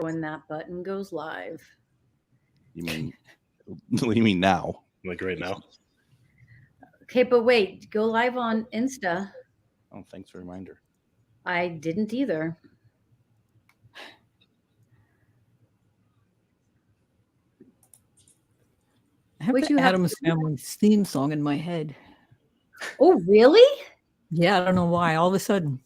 when that button goes live. You mean, what do you mean now? Like right now? Okay, but wait, go live on Insta. Oh, thanks for the reminder. I didn't either. I have What the you have- Addams Family's theme song in my head. Oh, really? Yeah, I don't know why. All of a sudden.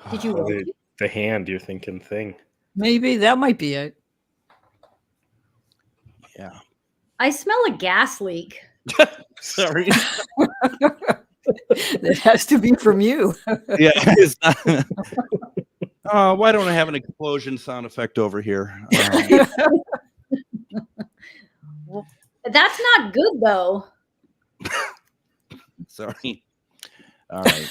Did you Oh, write it? the hand, you're thinking thing. Maybe that might be it. Yeah. I smell a gas leak. Sorry. It has to be from you. Yeah. It's not... why don't I have an explosion sound effect over here? Well, that's not good, though. Sorry. All right.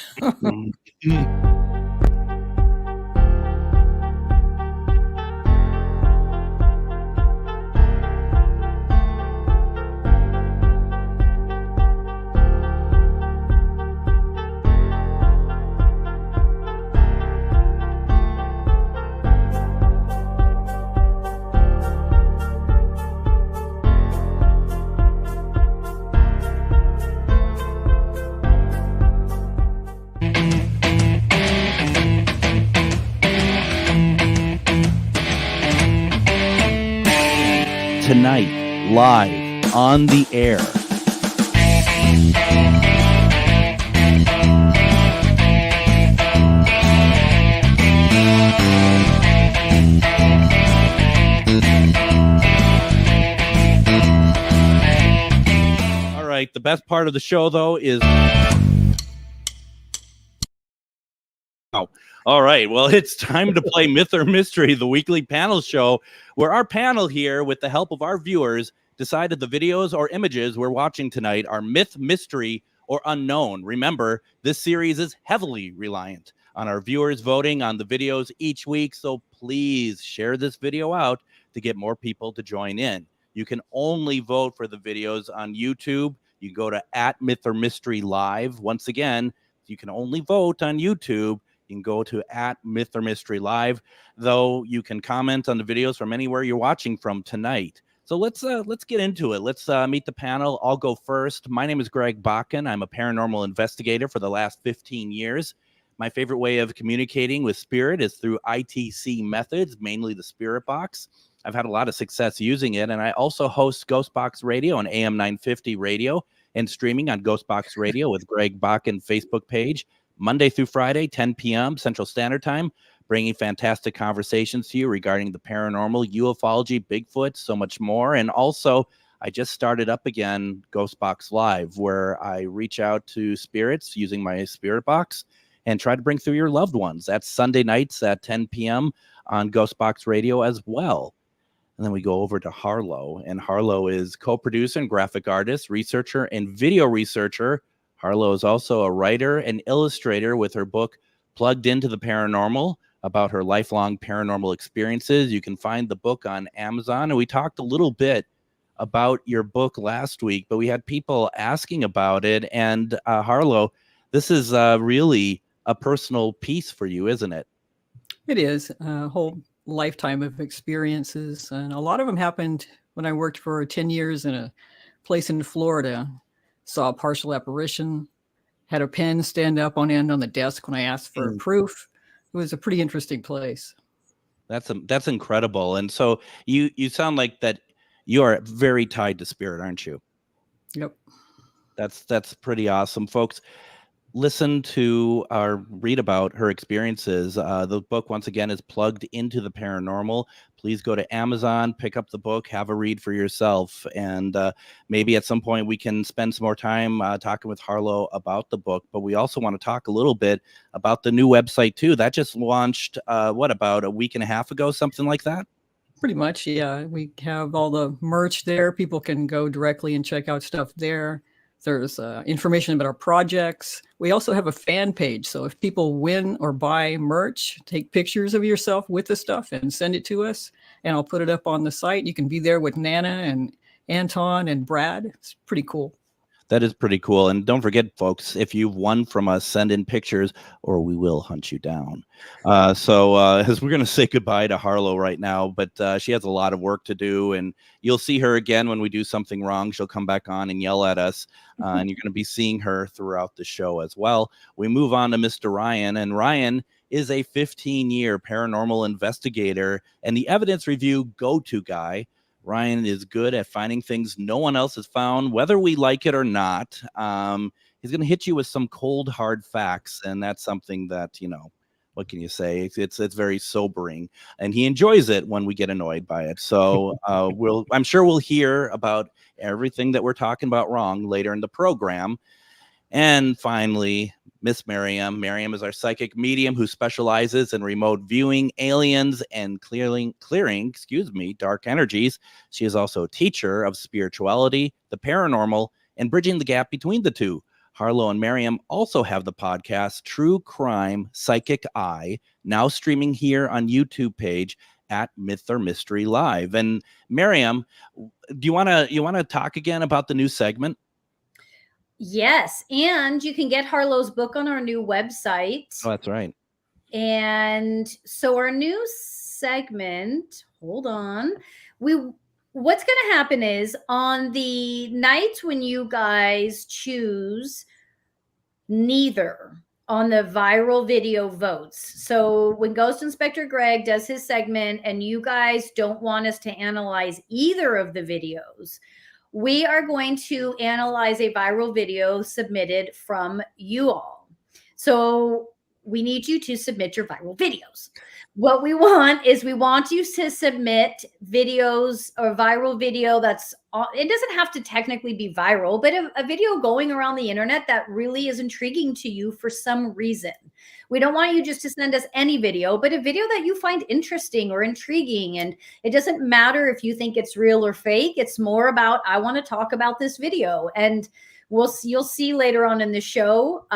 Tonight, live on the air. All right, the best part of the show, though, is... Oh, all right. Well, it's time to play Myth or Mystery, the weekly panel show, where our panel here, with the help of our viewers, decided the videos or images we're watching tonight are myth, mystery, or unknown. Remember, this series is heavily reliant on our viewers voting on the videos each week, so please share this video out to get more people to join in. You can only vote for the videos on YouTube. You go to @mythormystery_live. Once again, you can only vote on YouTube. You can go to @mythormystery_live, though you can comment on the videos from anywhere you're watching from tonight. So let's get into it. Let's meet the panel. I'll go first. My name is Greg Bakken. I'm a paranormal investigator for the last 15 years. My favorite way of communicating with spirit is through ITC methods, mainly the Spirit Box. I've had a lot of success using it, and I also host Ghostbox Radio on AM 950 radio and streaming on Ghostbox Radio with Greg Bakken Facebook page, Monday through Friday, 10 p.m. Central Standard Time, bringing fantastic conversations to you regarding the paranormal, ufology, Bigfoot, so much more. And also, I just started up again Ghostbox Live, where I reach out to spirits using my Spirit Box and try to bring through your loved ones. That's Sunday nights at 10 p.m. on Ghostbox Radio as well. And then we go over to Harlow, and Harlow is co-producer and graphic artist, researcher, and video researcher. Harlow is also a writer and illustrator with her book, Plugged Into the Paranormal, about her lifelong paranormal experiences. You can find the book on Amazon. And we talked a little bit about your book last week, but we had people asking about it. And Harlow, this is really a personal piece for you, isn't it? It is a whole lifetime of experiences. And a lot of them happened when I worked for 10 years in a place in Florida. Saw a partial apparition, had a pen stand up on end on the desk when I asked for proof. It was a pretty interesting place. That's incredible. And so you sound like that you are very tied to spirit, aren't you? Yep. That's pretty awesome, folks. Listen to or read about her experiences. The book, once again, is Plugged Into the Paranormal. Please go to Amazon, pick up the book, have a read for yourself. And maybe at some point we can spend some more time talking with Harlow about the book. But we also want to talk a little bit about the new website, too. That just launched, about a week and a half ago, something like that? Pretty much, yeah. We have all the merch there. People can go directly and check out stuff there. There's information about our projects. We also have a fan page. So if people win or buy merch, take pictures of yourself with the stuff and send it to us. And I'll put it up on the site. You can be there with Nana and Anton and Brad. It's pretty cool. That is pretty cool. And don't forget, folks, if you've won from us, send in pictures or we will hunt you down. As we're going to say goodbye to Harlow right now, but she has a lot of work to do. And you'll see her again when we do something wrong. She'll come back on and yell at us. And you're going to be seeing her throughout the show as well. We move on to Mr. Ryan. And Ryan is a 15-year paranormal investigator and the evidence review go-to guy. Ryan is good at finding things no one else has found, whether we like it or not. He's going to hit you with some cold, hard facts, and that's something that, what can you say? It's very sobering, and he enjoys it when we get annoyed by it. So I'm sure we'll hear about everything that we're talking about wrong later in the program. And finally, Miss Miriam. Miriam is our psychic medium who specializes in remote viewing, aliens, and clearing, dark energies. She is also a teacher of spirituality, the paranormal, and bridging the gap between the two. Harlow and Miriam also have the podcast True Crime Psychic Eye, now streaming here on YouTube page at Myth or Mystery Live. And Miriam, do you want to talk again about the new segment? Yes, and you can get Harlow's book on our new website. Oh, that's right. And so our new segment, hold on. What's going to happen is on the nights when you guys choose neither on the viral video votes. So when Ghost Inspector Greg does his segment and you guys don't want us to analyze either of the videos, we are going to analyze a viral video submitted from you all. So we need you to submit your viral videos. What we want is we want you to submit videos or viral video that's, it doesn't have to technically be viral, but a video going around the internet that really is intriguing to you for some reason. We don't want you just to send us any video, but a video that you find interesting or intriguing. And it doesn't matter if you think it's real or fake. It's more about, I want to talk about this video. And you'll see later on in the show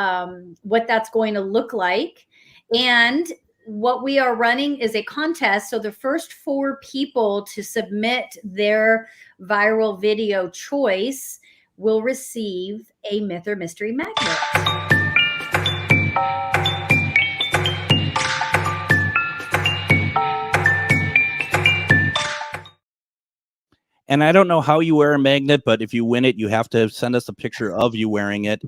what that's going to look like. And what we are running is a contest. So the first 4 people to submit their viral video choice will receive a Myth or Mystery magnet. And I don't know how you wear a magnet, but if you win it, you have to send us a picture of you wearing it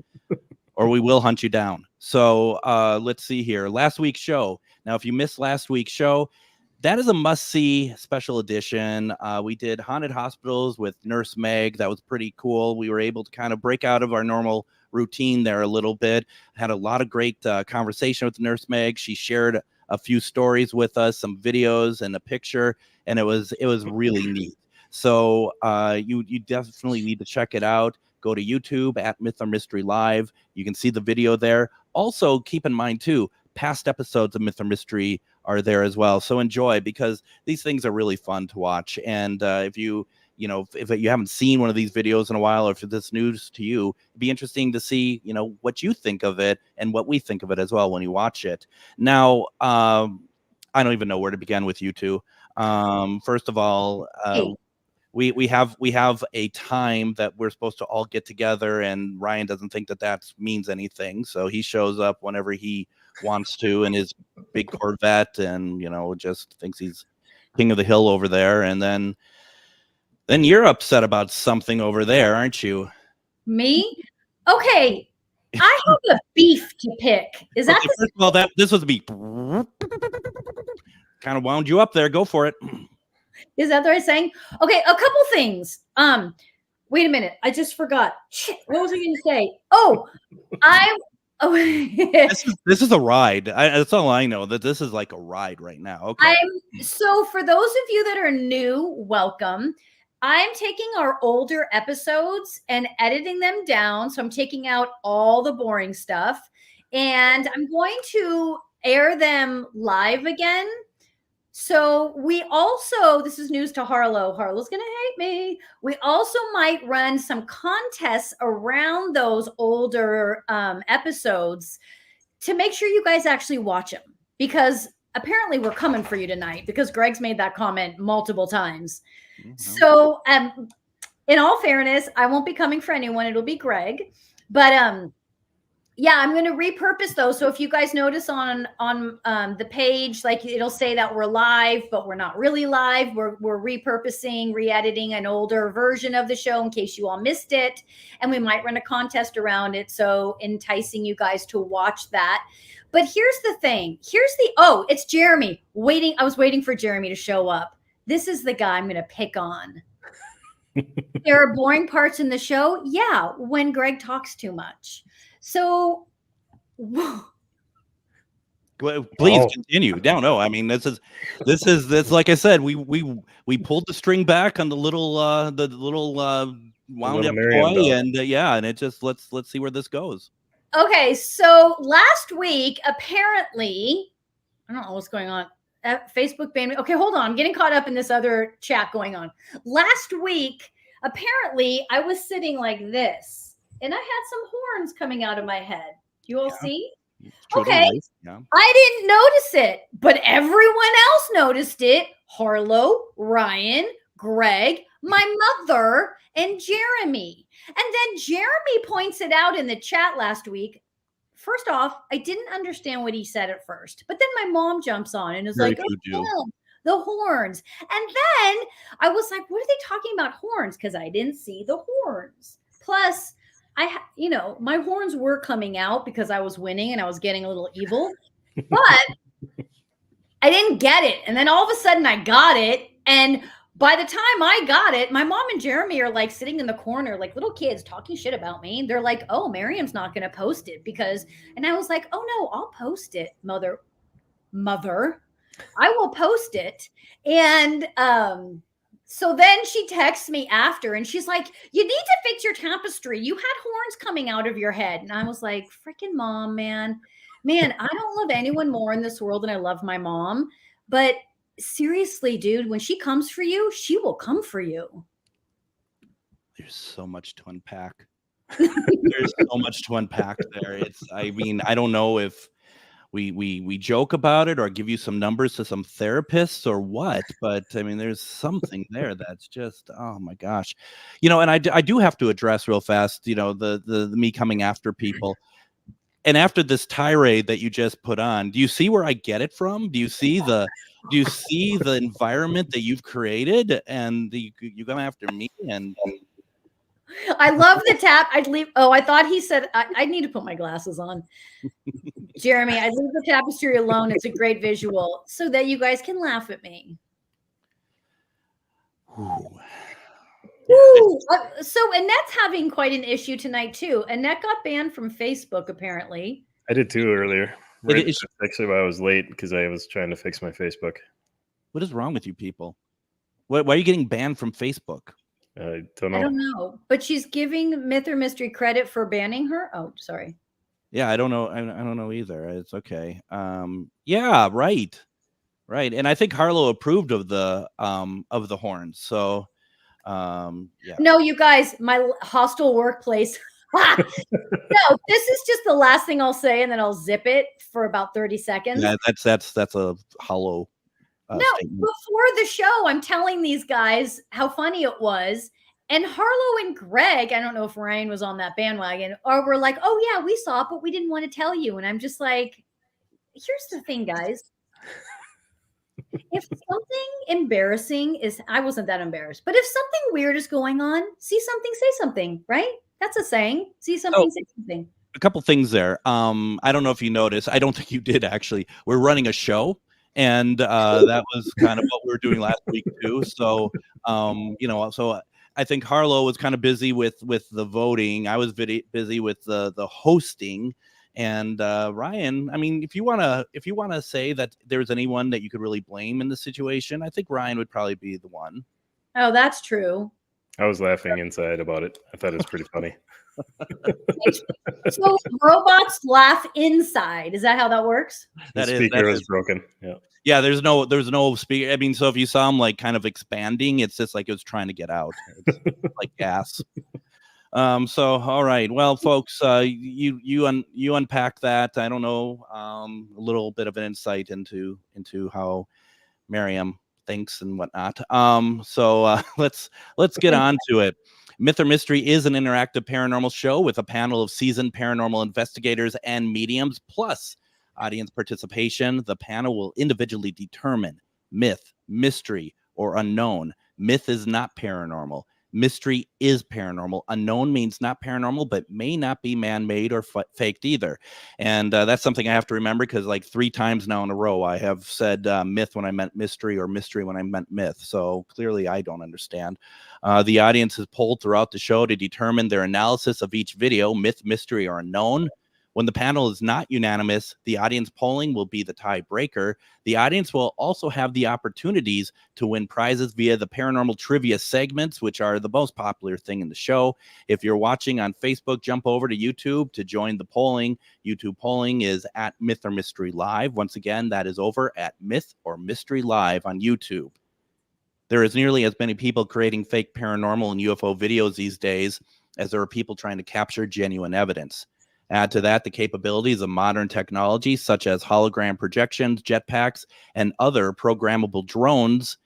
or we will hunt you down. So let's see here. Last week's show. Now, if you missed last week's show, that is a must-see special edition. We did Haunted Hospitals with Nurse Meg. That was pretty cool. We were able to kind of break out of our normal routine there a little bit. Had a lot of great conversation with Nurse Meg. She shared a few stories with us, some videos and a picture, and it was really neat. So you definitely need to check it out. Go to YouTube at Myth or Mystery Live. You can see the video there. Also, keep in mind, too, past episodes of Myth or Mystery are there as well. So enjoy, because these things are really fun to watch. And if you haven't seen one of these videos in a while, or if it's news to you, it'd be interesting to see, what you think of it and what we think of it as well when you watch it. Now, I don't even know where to begin with you two. First of all, we have a time that we're supposed to all get together, and Ryan doesn't think that means anything, so he shows up whenever he wants to in his big Corvette, and just thinks he's king of the hill over there. And then you're upset about something over there, aren't you? Me? Okay, I have a beef to pick. Is that okay, first of all, this was a beef. Kind of wound you up there. Go for it. Is that the right saying? Okay, a couple things. Wait a minute. I just forgot. Shit, what was I going to say? This is a ride. That's all I know. That this is like a ride right now. Okay. So for those of you that are new, welcome. I'm taking our older episodes and editing them down. So I'm taking out all the boring stuff, and I'm going to air them live again. So we also, this is news to Harlow. Harlow's going to hate me. We also might run some contests around those older episodes to make sure you guys actually watch them, because apparently we're coming for you tonight, because Greg's made that comment multiple times. Mm-hmm. So in all fairness, I won't be coming for anyone. It'll be Greg. But yeah, I'm going to repurpose those. So if you guys notice on the page, like it'll say that we're live, but we're not really live. We're repurposing, re-editing an older version of the show in case you all missed it. And we might run a contest around it. So enticing you guys to watch that. But here's the thing. It's Jeremy waiting. I was waiting for Jeremy to show up. This is the guy I'm going to pick on. There are boring parts in the show. Yeah, when Greg talks too much. So please continue. No, I mean, this is like I said, we pulled the string back on the little wound up toy, and and it just let's see where this goes. Okay, so last week, apparently, I don't know what's going on. Facebook banned me. Okay, hold on. I'm getting caught up in this other chat going on. Last week, apparently, I was sitting like this, and I had some horns coming out of my head. You all see? Okay. Yeah. I didn't notice it, but everyone else noticed it. Harlow, Ryan, Greg, my mother, and Jeremy. And then Jeremy points it out in the chat last week. First off, I didn't understand what he said at first, but then my mom jumps on and is like, oh, the horns. And then I was like, what are they talking about horns? Because I didn't see the horns. Plus, my horns were coming out because I was winning and I was getting a little evil, but I didn't get it. And then all of a sudden I got it. And by the time I got it, my mom and Jeremy are like sitting in the corner, like little kids talking shit about me. They're like, oh, Miriam's not going to post it and I was like, oh no, I'll post it, mother, I will post it. And, so then she texts me after and she's like, you need to fix your tapestry. You had horns coming out of your head. And I was like, freaking mom, man, I don't love anyone more in this world than I love my mom. But seriously, dude, when she comes for you, she will come for you. There's so much to unpack. There's so much to unpack there. I don't know if we joke about it or give you some numbers to some therapists or what, but I mean, there's something there that's just, oh my gosh, and I do have to address real fast, the me coming after people. And after this tirade that you just put on, do you see where I get it from? Do you see the environment that you've created and you come after me and I love the tap. I'd leave. Oh, I thought he said I need to put my glasses on. Jeremy, I'd leave the tapestry alone. It's a great visual so that you guys can laugh at me. Ooh. Ooh. So Annette's having quite an issue tonight too. Annette got banned from Facebook apparently. I did too earlier. That's actually why I was late because I was trying to fix my Facebook. What is wrong with you people? Why are you getting banned from Facebook? I don't know. I don't know, but she's giving Myth or Mystery credit for banning her. Oh, sorry. Yeah, I don't know. I don't know either. It's okay. Yeah, right. And I think Harlow approved of the horns. So, yeah. No, you guys, my hostile workplace. No, this is just the last thing I'll say, and then I'll zip it for about 30 seconds. Yeah, that's a hollow. No, before the show, I'm telling these guys how funny it was. And Harlow and Greg, I don't know if Ryan was on that bandwagon, or were like, oh, yeah, we saw it, but we didn't want to tell you. And I'm just like, here's the thing, guys. If something embarrassing is, I wasn't that embarrassed, but if something weird is going on, see something, say something, right? That's a saying. See something, say something. A couple things there. I don't know if you noticed. I don't think you did, actually. We're running a show. And that was kind of what we were doing last week too. So, so I think Harlow was kind of busy with the voting. I was busy with the hosting. And Ryan, I mean, if you wanna say that there's anyone that you could really blame in the situation, I think Ryan would probably be the one. Oh, that's true. I was laughing inside about it. I thought it was pretty funny. So robots laugh inside. Is that how that works? The speaker is broken. Yeah. There's no speaker. I mean, so if you saw him like kind of expanding, it's just like it was trying to get out. It's like gas. So all right. Well, folks, you unpack that. I don't know, a little bit of an insight into how Miriam thinks and whatnot. So let's get on to it. Myth or Mystery is an interactive paranormal show with a panel of seasoned paranormal investigators and mediums, plus audience participation. The panel will individually determine myth, mystery, or unknown. Myth is not paranormal. Mystery is paranormal. Unknown means not paranormal, but may not be man-made or faked either. And that's something I have to remember, because like 3 times now in a row, I have said myth when I meant mystery, or mystery when I meant myth. So clearly I don't understand. The audience is polled throughout the show to determine their analysis of each video, myth, mystery, or unknown. When the panel is not unanimous, the audience polling will be the tiebreaker. The audience will also have the opportunities to win prizes via the paranormal trivia segments, which are the most popular thing in the show. If you're watching on Facebook, jump over to YouTube to join the polling. YouTube polling is at Myth or Mystery Live. Once again, that is over at Myth or Mystery Live on YouTube. There is nearly as many people creating fake paranormal and UFO videos these days as there are people trying to capture genuine evidence. Add to that the capabilities of modern technology, such as hologram projections, jetpacks, and other programmable drones.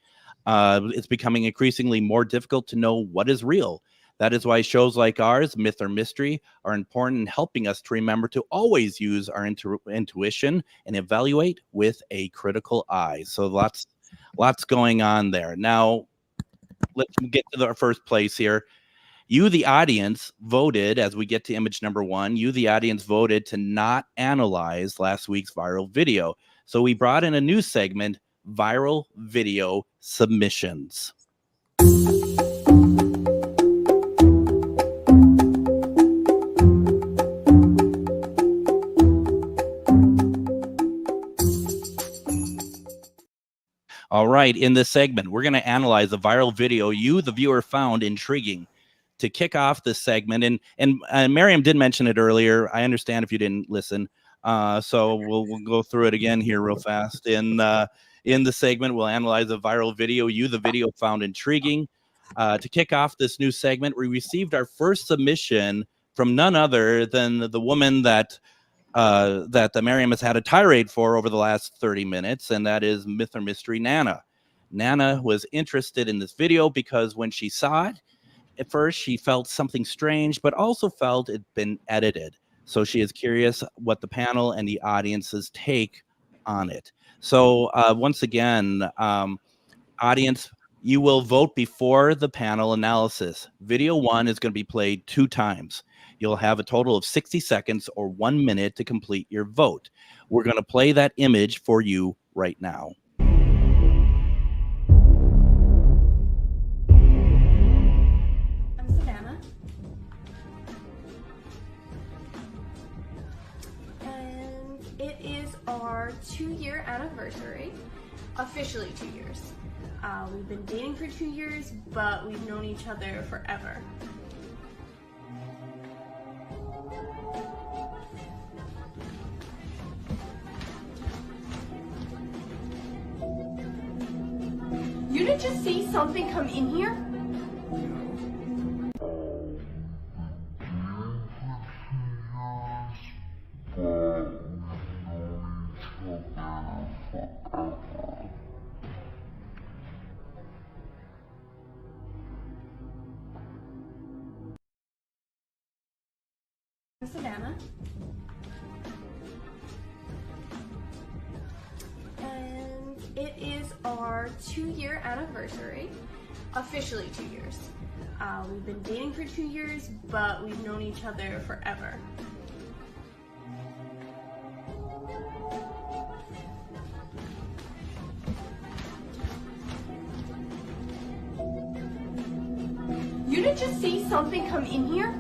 It's becoming increasingly more difficult to know what is real. That is why shows like ours, Myth or Mystery, are important in helping us to remember to always use our intuition and evaluate with a critical eye. So lots going on there. Now, let's get to our first place here. You, the audience, voted, as we get to image number 1, you, the audience, voted to not analyze last week's viral video. So we brought in a new segment, Viral Video Submissions. All right, in this segment, we're going to analyze a viral video you, the viewer, found intriguing. To kick off this segment, and Miriam did mention it earlier. I understand if you didn't listen, so we'll go through it again here real fast. In the segment, we'll analyze a viral video you, the video, found intriguing. To kick off this new segment, we received our first submission from none other than the woman that the Miriam has had a tirade for over the last 30 minutes, and that is Myth or Mystery Nana. Nana was interested in this video because when she saw it, at first, she felt something strange, but also felt it'd been edited. So she is curious what the panel and the audience's take on it. So once again, audience, you will vote before the panel analysis. Video 1 is going to be played 2 times. You'll have a total of 60 seconds or 1 minute to complete your vote. We're going to play that image for you right now. Our 2-year anniversary, officially 2 years. We've been dating for 2 years, but we've known each other forever. You didn't just see something come in here? Savannah. And it is our 2-year anniversary, officially 2 years. We've been dating for 2 years, but we've known each other forever. You didn't just see something come in here?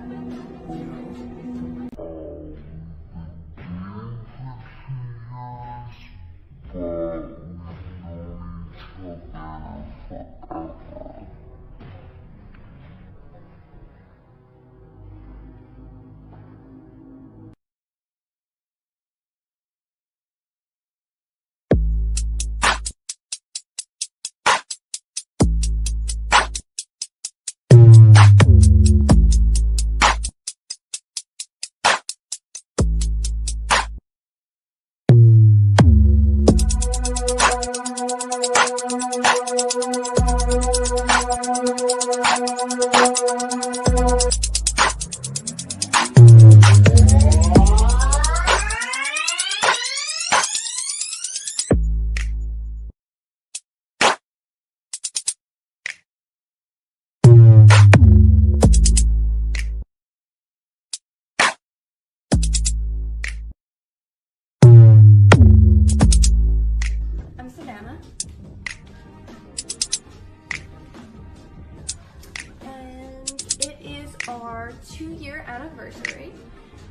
And it is our 2-year anniversary.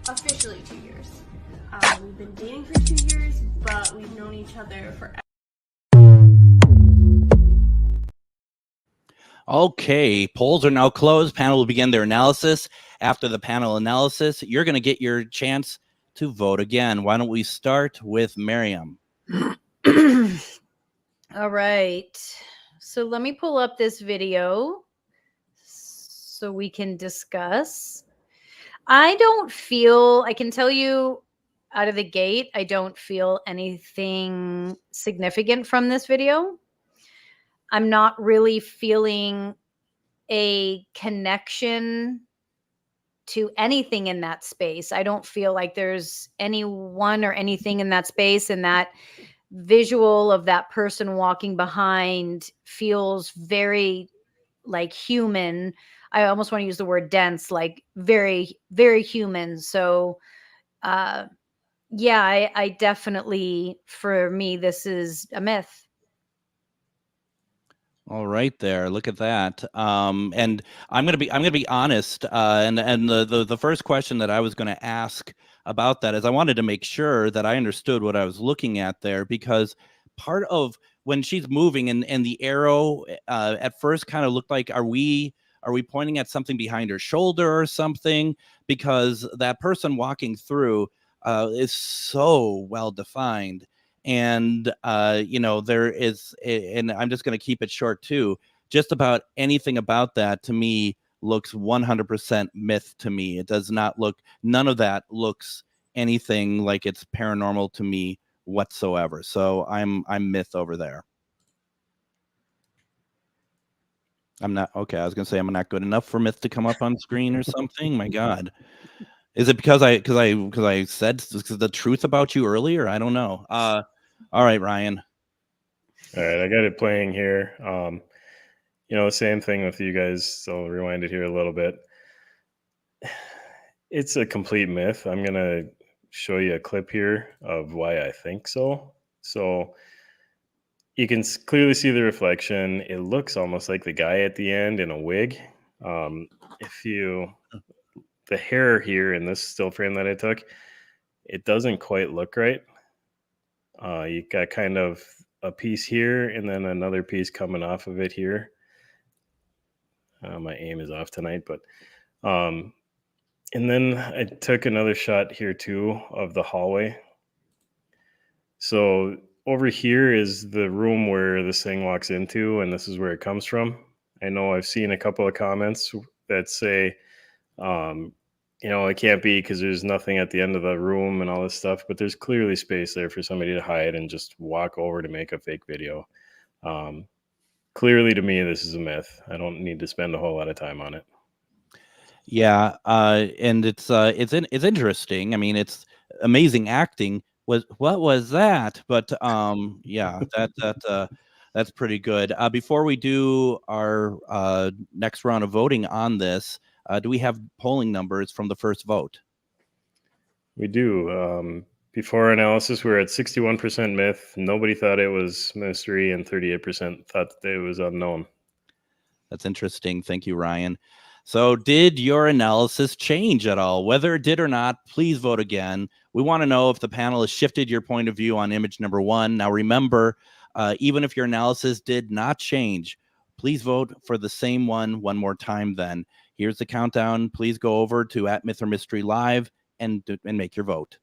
Officially 2 years. We've been dating for 2 years, but we've known each other for. Okay, polls are now closed. Panel will begin their analysis. After the panel analysis, you're going to get your chance to vote again. Why don't we start with Miriam? All right. So let me pull up this video so we can discuss. I can tell you out of the gate, I don't feel anything significant from this video. I'm not really feeling a connection to anything in that space. I don't feel like there's anyone or anything in that space, and that visual of that person walking behind feels very like human. I almost want to use the word dense, like very, very human. So, yeah, I definitely, for me, this is a myth. All right, there. Look at that. And I'm gonna be honest. And the first question that I was going to ask about that is I wanted to make sure that I understood what I was looking at there, because part of when she's moving and the arrow at first kind of looked like, are we pointing at something behind her shoulder or something? Because that person walking through is so well defined. And there is, and I'm just going to keep it short too, just about anything about that to me looks 100% myth to me. It does not look, none of that looks anything like it's paranormal to me whatsoever. So I'm myth over there. I'm not, okay, I was gonna say I'm not good enough for myth to come up on screen or something. My God. Is it because I said the truth about you earlier? I don't know. All right, Ryan. All right, I got it playing here. The same thing with you guys. So I'll rewind it here a little bit. It's a complete myth. I'm gonna show you a clip here of why I think so. So you can clearly see the reflection. It looks almost like the guy at the end in a wig. The hair here in this still frame that I took, it doesn't quite look right. You got kind of a piece here and then another piece coming off of it here. My aim is off tonight, but and then I took another shot here too of the hallway. So over here is the room where this thing walks into, and this is where it comes from. I know I've seen a couple of comments that say, it can't be because there's nothing at the end of the room and all this stuff, but there's clearly space there for somebody to hide and just walk over to make a fake video. Clearly to me, this is a myth. I don't need to spend a whole lot of time on it. Yeah. And it's interesting. I mean, it's amazing acting. What was that? But yeah, that's pretty good. Before we do our next round of voting on this, do we have polling numbers from the first vote? We do. Before analysis, we were at 61% myth. Nobody thought it was mystery, and 38% thought that it was unknown. That's interesting. Thank you, Ryan. So did your analysis change at all? Whether it did or not, please vote again. We want to know if the panel has shifted your point of view on image number 1. Now, remember, even if your analysis did not change, please vote for the same one more time then. Here's the countdown. Please go over to @mythormystery live and make your vote.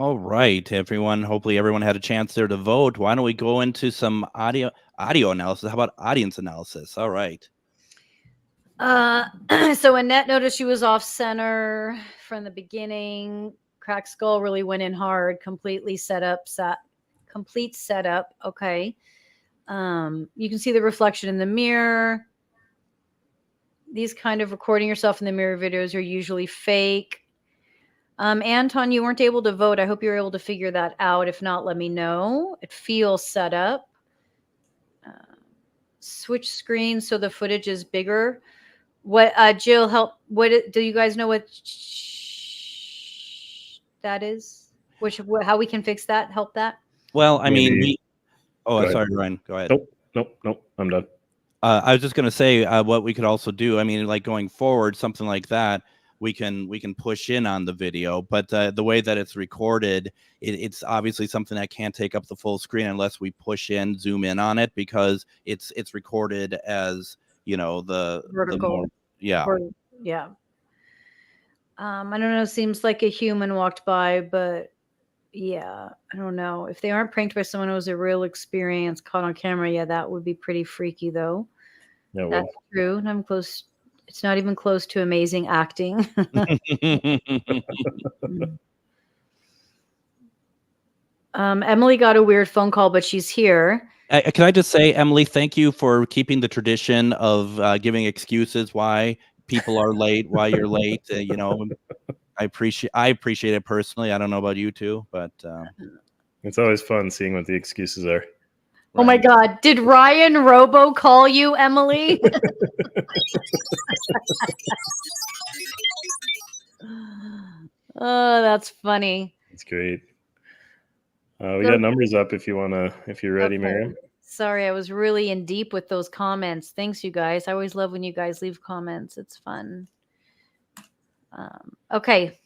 All right, everyone. Hopefully everyone had a chance there to vote. Why don't we go into some audio analysis? How about audience analysis? All right. So Annette noticed she was off center from the beginning. Cracked skull really went in hard. Complete setup. Okay. You can see the reflection in the mirror. These kind of recording yourself in the mirror videos are usually fake. Anton, you weren't able to vote. I hope you were able to figure that out. If not, let me know. It feels set up. Switch screens so the footage is bigger. What, Jill, help? Do you guys know what that is? How we can fix that? Help that? Well, I mean, Maybe- sorry, Ryan. Go ahead. Nope. I'm done. I was just going to say what we could also do. I mean, like going forward, something like that, we can push in on the video, but the way that it's recorded, it's obviously something that can't take up the full screen unless we zoom in on it, because it's recorded as, you know, the Vertical. Yeah. Yeah. I don't know. Seems like a human walked by, but yeah, I don't know. If they aren't pranked by someone who has a real experience caught on camera, yeah, that would be pretty freaky, though. Yeah, well, That's true. And I'm close. It's not even close to amazing acting. Emily got a weird phone call, but she's here. Can I just say, Emily, thank you for keeping the tradition of giving excuses why people are late, why you're late. You know, I appreciate it personally. I don't know about you two, but it's always fun seeing what the excuses are. Oh my God. Did Ryan Robo call you, Emily? Oh, that's funny. It's great. We got numbers up if you're ready, Okay. Miriam. Sorry, I was really in deep with those comments. Thanks, you guys. I always love when you guys leave comments. It's fun. Okay.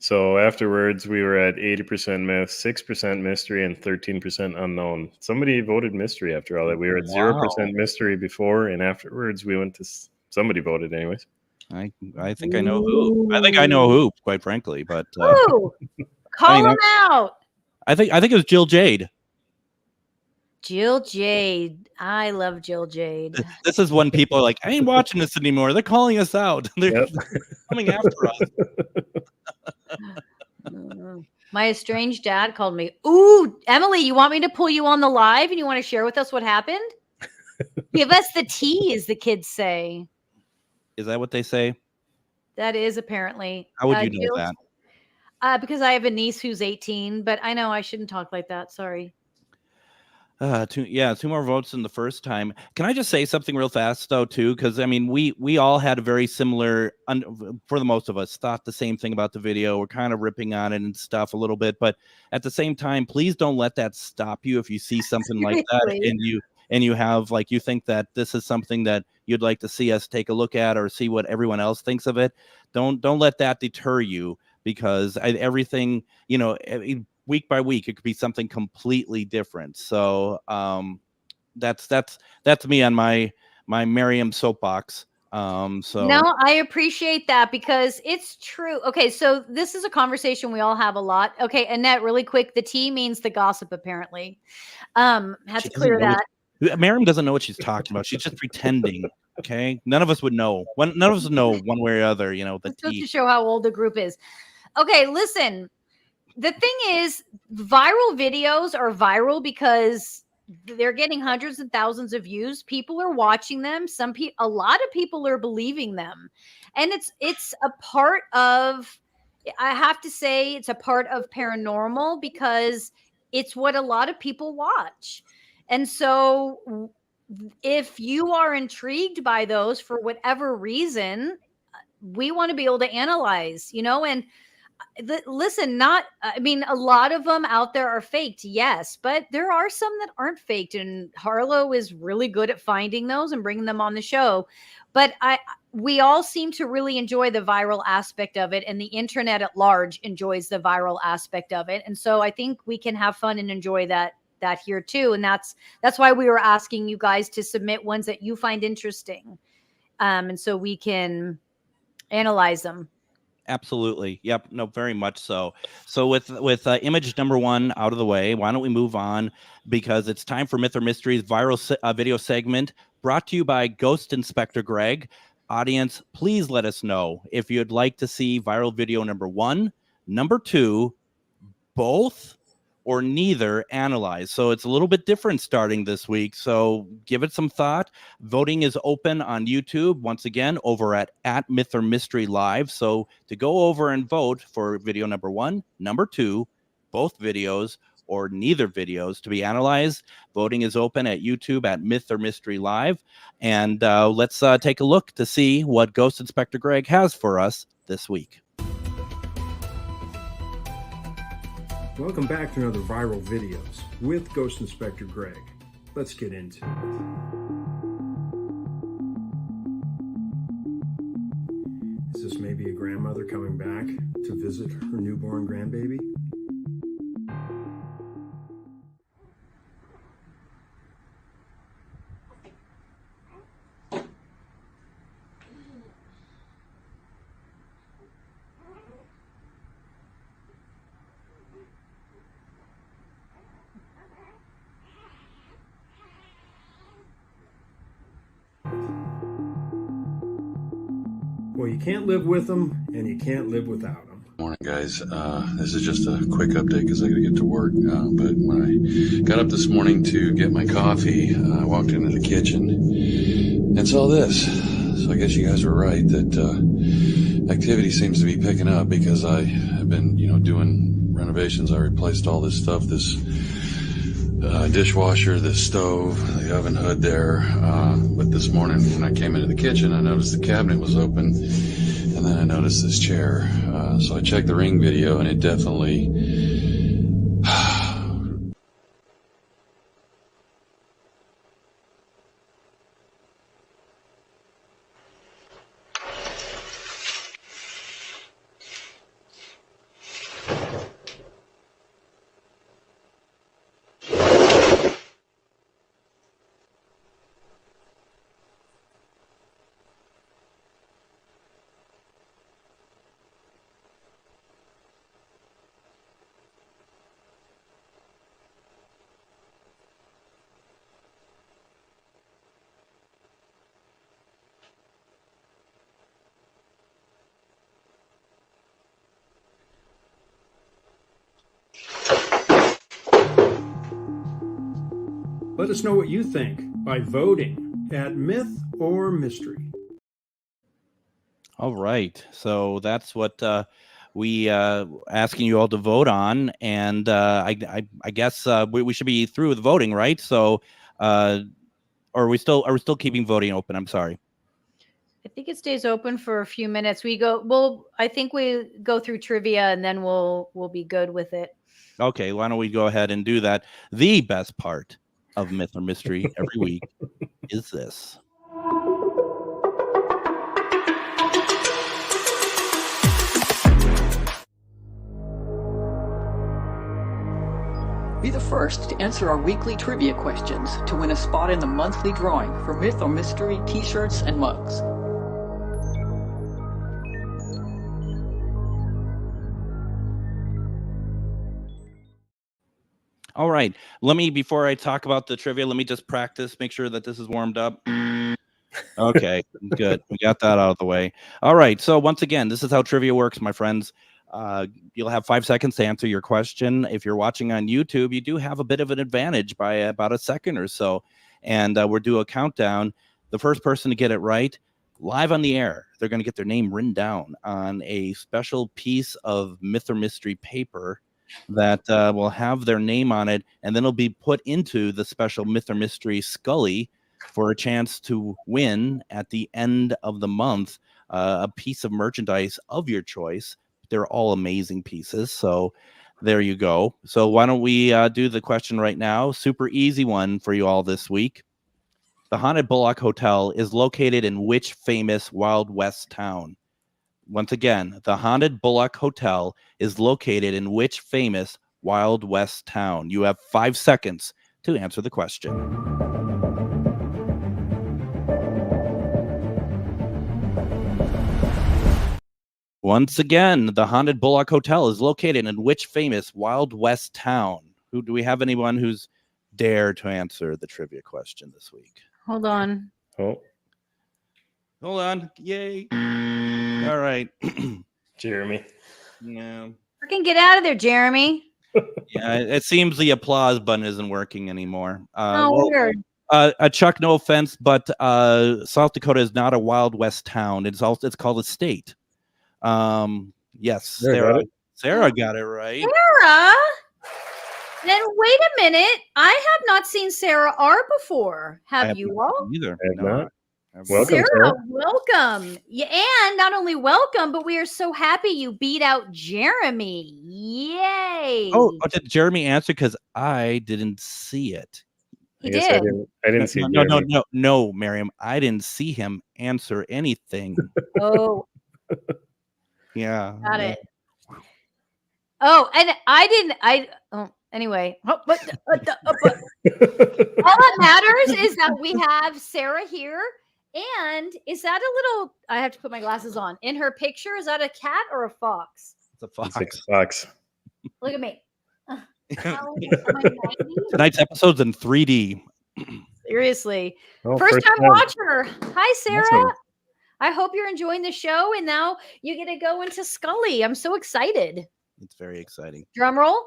So afterwards, we were at 80% myth, 6% mystery, and 13% unknown. Somebody voted mystery after all that. We were at 0% mystery before, and afterwards we went to somebody voted anyways. I think I know who. I think I know who, quite frankly. But Call him out. I think it was Jill Jade. Jill Jade. I love Jill Jade. This is when people are like, I ain't watching this anymore. They're calling us out. They're coming after us. My estranged dad called me. Ooh, Emily, you want me to pull you on the live and you want to share with us what happened? Give us the tea, as the kids say. Is that what they say? That is apparently. How would you know that? Because I have a niece who's 18, but I know I shouldn't talk like that. Sorry. Two more votes than the first time. Can I just say something real fast though too? Because I mean, we all had a very similar, for the most of us, thought the same thing about the video. We're kind of ripping on it and stuff a little bit, but at the same time, please don't let that stop you if you see something like that and you have, like, you think that this is something that you'd like to see us take a look at or see what everyone else thinks of it. Don't let that deter you, because everything, you know, week by week, it could be something completely different. So that's me on my Miriam soapbox. So no, I appreciate that, because it's true. Okay, so this is a conversation we all have a lot. Okay, Annette, really quick, the T means the gossip, apparently. Have to clear that. Miriam doesn't know what she's talking about. She's just pretending. Okay, none of us would know. None of us would know one way or other. You know, the T. To show how old the group is. Okay, listen. The thing is, viral videos are viral because they're getting hundreds and thousands of views. People are watching them. A lot of people are believing them, and it's a part of. I have to say, it's a part of paranormal because it's what a lot of people watch, and so if you are intrigued by those for whatever reason, we want to be able to analyze, you know, and. Listen, I mean, a lot of them out there are faked, yes, but there are some that aren't faked, and Harlow is really good at finding those and bringing them on the show. But we all seem to really enjoy the viral aspect of it, and the internet at large enjoys the viral aspect of it. And so I think we can have fun and enjoy that that here too. And that's why we were asking you guys to submit ones that you find interesting. And so we can analyze them. Absolutely. Yep. No, very much so. So with image number 1 out of the way, why don't we move on? Because it's time for Myth or Mystery's viral video segment, brought to you by Ghost Inspector Greg. Audience, please let us know if you'd like to see viral video number 1, number 2, both, or neither analyzed. So it's a little bit different starting this week. So give it some thought. Voting is open on YouTube, once again, over at Myth or Mystery Live. So to go over and vote for video number 1, number 2, both videos, or neither videos to be analyzed, voting is open at YouTube at Myth or Mystery Live. And let's take a look to see what Ghost Inspector Greg has for us this week. Welcome back to another Viral Videos with Ghost Inspector Greg. Let's get into it. Is this maybe a grandmother coming back to visit her newborn grandbaby? Well, you can't live with them, and you can't live without them. Morning, guys. This is just a quick update because I got to get to work. But when I got up this morning to get my coffee, I walked into the kitchen and saw this. So I guess you guys were right that activity seems to be picking up because I have been, doing renovations. I replaced all this stuff, this dishwasher, this stove, the oven hood there. But this morning when I came into the kitchen, I noticed the cabinet was open, and then I noticed this chair. So I checked the Ring video, and it definitely Let us know what you think by voting at Myth or Mystery. All right. So that's what we asking you all to vote on. And I guess we should be through with voting, right? So are we still keeping voting open? I'm sorry. I think it stays open for a few minutes. I think we go through trivia and then we'll be good with it. Okay, why don't we go ahead and do that? The best part of Myth or Mystery every week is this. Be the first to answer our weekly trivia questions to win a spot in the monthly drawing for Myth or Mystery t-shirts and mugs. All right. Before I talk about the trivia, let me just practice, make sure that this is warmed up. Okay, good. We got that out of the way. All right. So once again, this is how trivia works, my friends. You'll have 5 seconds to answer your question. If you're watching on YouTube, you do have a bit of an advantage by about a second or so. And we'll do a countdown. The first person to get it right, live on the air, they're going to get their name written down on a special piece of Myth or Mystery paper that will have their name on it, and then it'll be put into the special Myth or Mystery Scully for a chance to win at the end of the month a piece of merchandise of your choice. They're all amazing pieces, so there you go. So why don't we do the question right now? Super easy one for you all this week. The Haunted Bullock Hotel is located in which famous Wild West town? Once again, the Haunted Bullock Hotel is located in which famous Wild West town? You have 5 seconds to answer the question. Once again, the Haunted Bullock Hotel is located in which famous Wild West town? Who do we have? Anyone who's dare to answer the trivia question this week? Hold on. Oh, Hold on. Yay. All right. Jeremy. Yeah. Freaking get out of there, Jeremy. Yeah, it seems the applause button isn't working anymore. Weird. Chuck, no offense, but South Dakota is not a Wild West town. It's called a state. Yes, Sarah got it right. Sarah? Then wait a minute. I have not seen Sarah R before. Have you all? Either. I have not. Welcome, Sarah, welcome. Yeah, and not only welcome, but we are so happy you beat out Jeremy. Yay. Oh, did Jeremy answer? Because I didn't see it. He I did. didn't see No, Miriam. I didn't see him answer anything. Oh, Yeah. got it. Oh, and I didn't. Anyway. All that matters is that we have Sarah here. And is that a little, I have to put my glasses on. In her picture, is that a cat or a fox? It's a fox. It's a fox. Look at me. Am I 90? Tonight's episode's in 3D. Seriously. Oh, First time time. watcher. Hi, Sarah. Awesome. I hope you're enjoying the show. And now you get to go into Scully. I'm so excited. It's very exciting. Drum roll.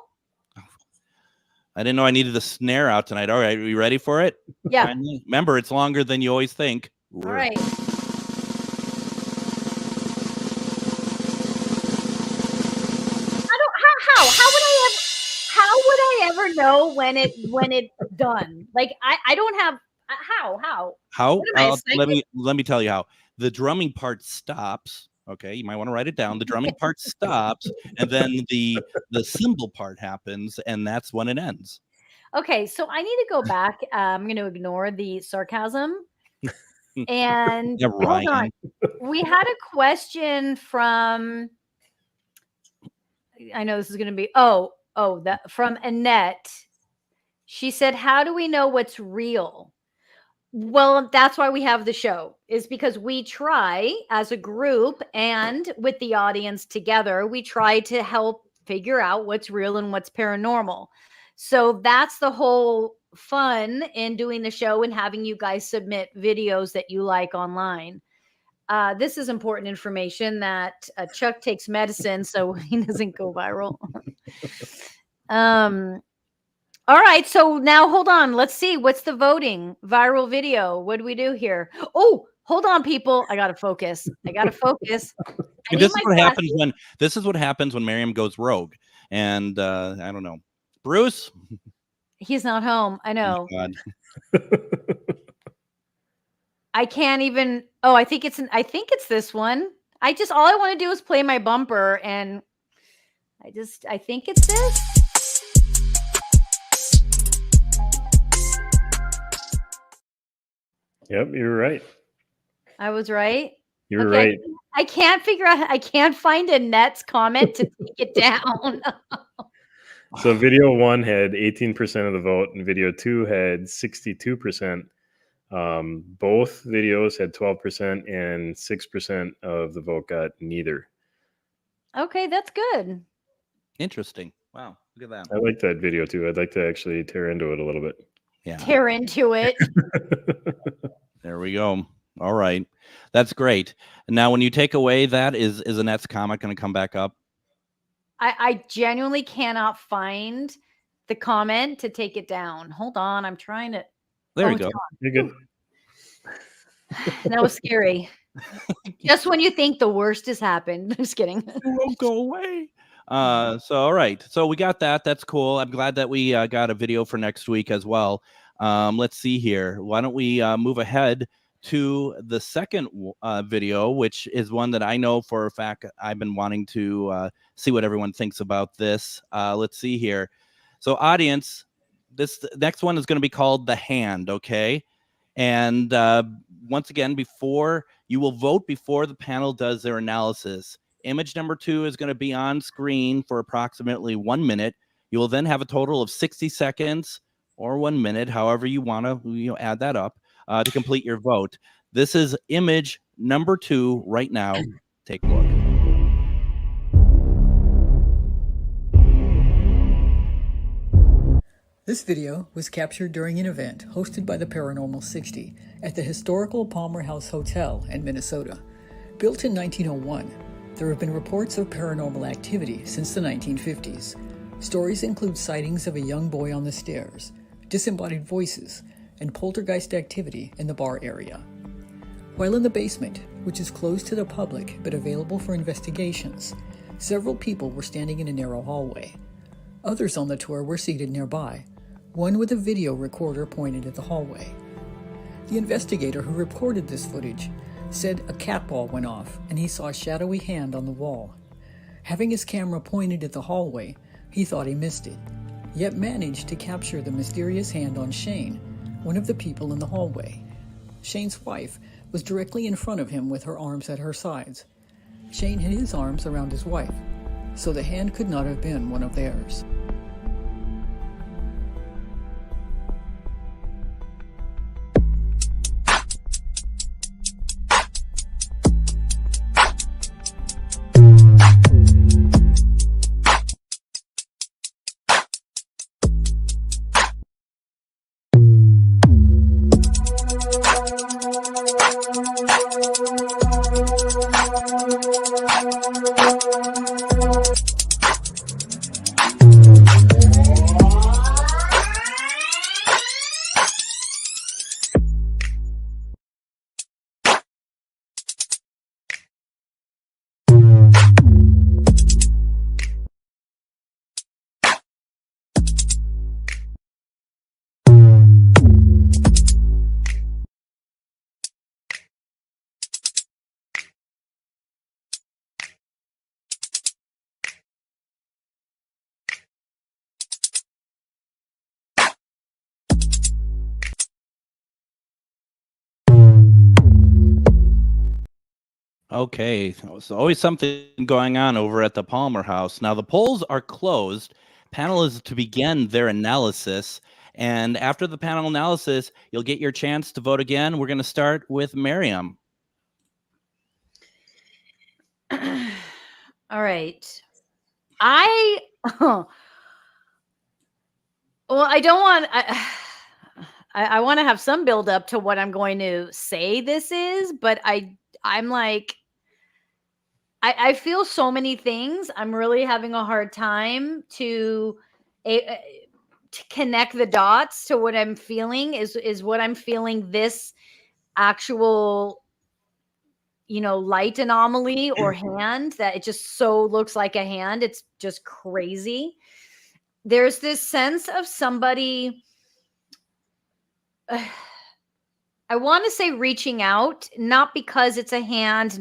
I didn't know I needed the snare out tonight. All right, are you ready for it? Yeah. Finally? Remember, it's longer than you always think. All right. How would I ever know when it's done? Like I don't have how. How? What am I, Let me tell you how. The drumming part stops. Okay, you might want to write it down. The drumming part stops, and then the cymbal part happens, and that's when it ends. Okay, so I need to go back. I'm going to ignore the sarcasm. And Yeah, hold on. Ryan. We had a question from. I know this is going to be that from Annette. She said, "How do we know what's real?" Well, that's why we have the show, is because we try as a group and with the audience together, we try to help figure out what's real and what's paranormal. So that's the whole fun in doing the show and having you guys submit videos that you like online. This is important information that Chuck takes medicine so he doesn't go viral. All right, so now hold on. Let's see. What's the voting? Viral video. What do we do here? Oh, hold on, people. I gotta focus. This is what happens when Miriam goes rogue. And I don't know. Bruce? He's not home. I know. Oh, God. I can't even. Oh, I think it's this one. All I want to do is play my bumper, and I think it's this. Yep, you're right. I was right. You're right. I can't figure out. I can't find Annette's comment to take it down. So video 1 had 18% of the vote, and video 2 had 62%. Both videos had 12%, and 6% of the vote got neither. Okay, that's good. Interesting. Wow, look at that. I like that video too. I'd like to actually tear into it a little bit. Yeah. Tear into it. There we go. All right. That's great. Now, when you take away that, is Annette's comment going to come back up? I genuinely cannot find the comment to take it down. Hold on. I'm trying to. There you go. You're good. That was scary. Just when you think the worst has happened. I'm just kidding. It won't go away. So, all right. So we got that. That's cool. I'm glad that we got a video for next week as well. Let's see here. Why don't we move ahead to the second video, which is one that I know for a fact I've been wanting to see what everyone thinks about this. Let's see here. So audience, this next one is going to be called The Hand, okay? And once again, you will vote before the panel does their analysis. Image number 2 is going to be on screen for approximately 1 minute. You will then have a total of 60 seconds or 1 minute, however you want to add that up, to complete your vote. This is image number 2 right now. Take a look. This video was captured during an event hosted by the Paranormal 60 at the historical Palmer House Hotel in Minnesota. Built in 1901, there have been reports of paranormal activity since the 1950s. Stories include sightings of a young boy on the stairs, disembodied voices, and poltergeist activity in the bar area. While in the basement, which is closed to the public but available for investigations, several people were standing in a narrow hallway. Others on the tour were seated nearby, one with a video recorder pointed at the hallway. The investigator who recorded this footage said a cat ball went off and he saw a shadowy hand on the wall. Having his camera pointed at the hallway, he thought he missed it, yet managed to capture the mysterious hand on Shane, one of the people in the hallway. Shane's wife was directly in front of him with her arms at her sides. Shane had his arms around his wife, so the hand could not have been one of theirs. Okay, so always something going on over at the Palmer House. Now, the polls are closed. Panel is to begin their analysis. And after the panel analysis, you'll get your chance to vote again. We're going to start with Miriam. All right. Well, I don't want... I want to have some build up to what I'm going to say this is, but I'm like... I feel so many things. I'm really having a hard time to connect the dots to what I'm feeling is what I'm feeling this actual, light anomaly or hand that it just so looks like a hand. It's just crazy. There's this sense of somebody, I want to say reaching out, not because it's a hand,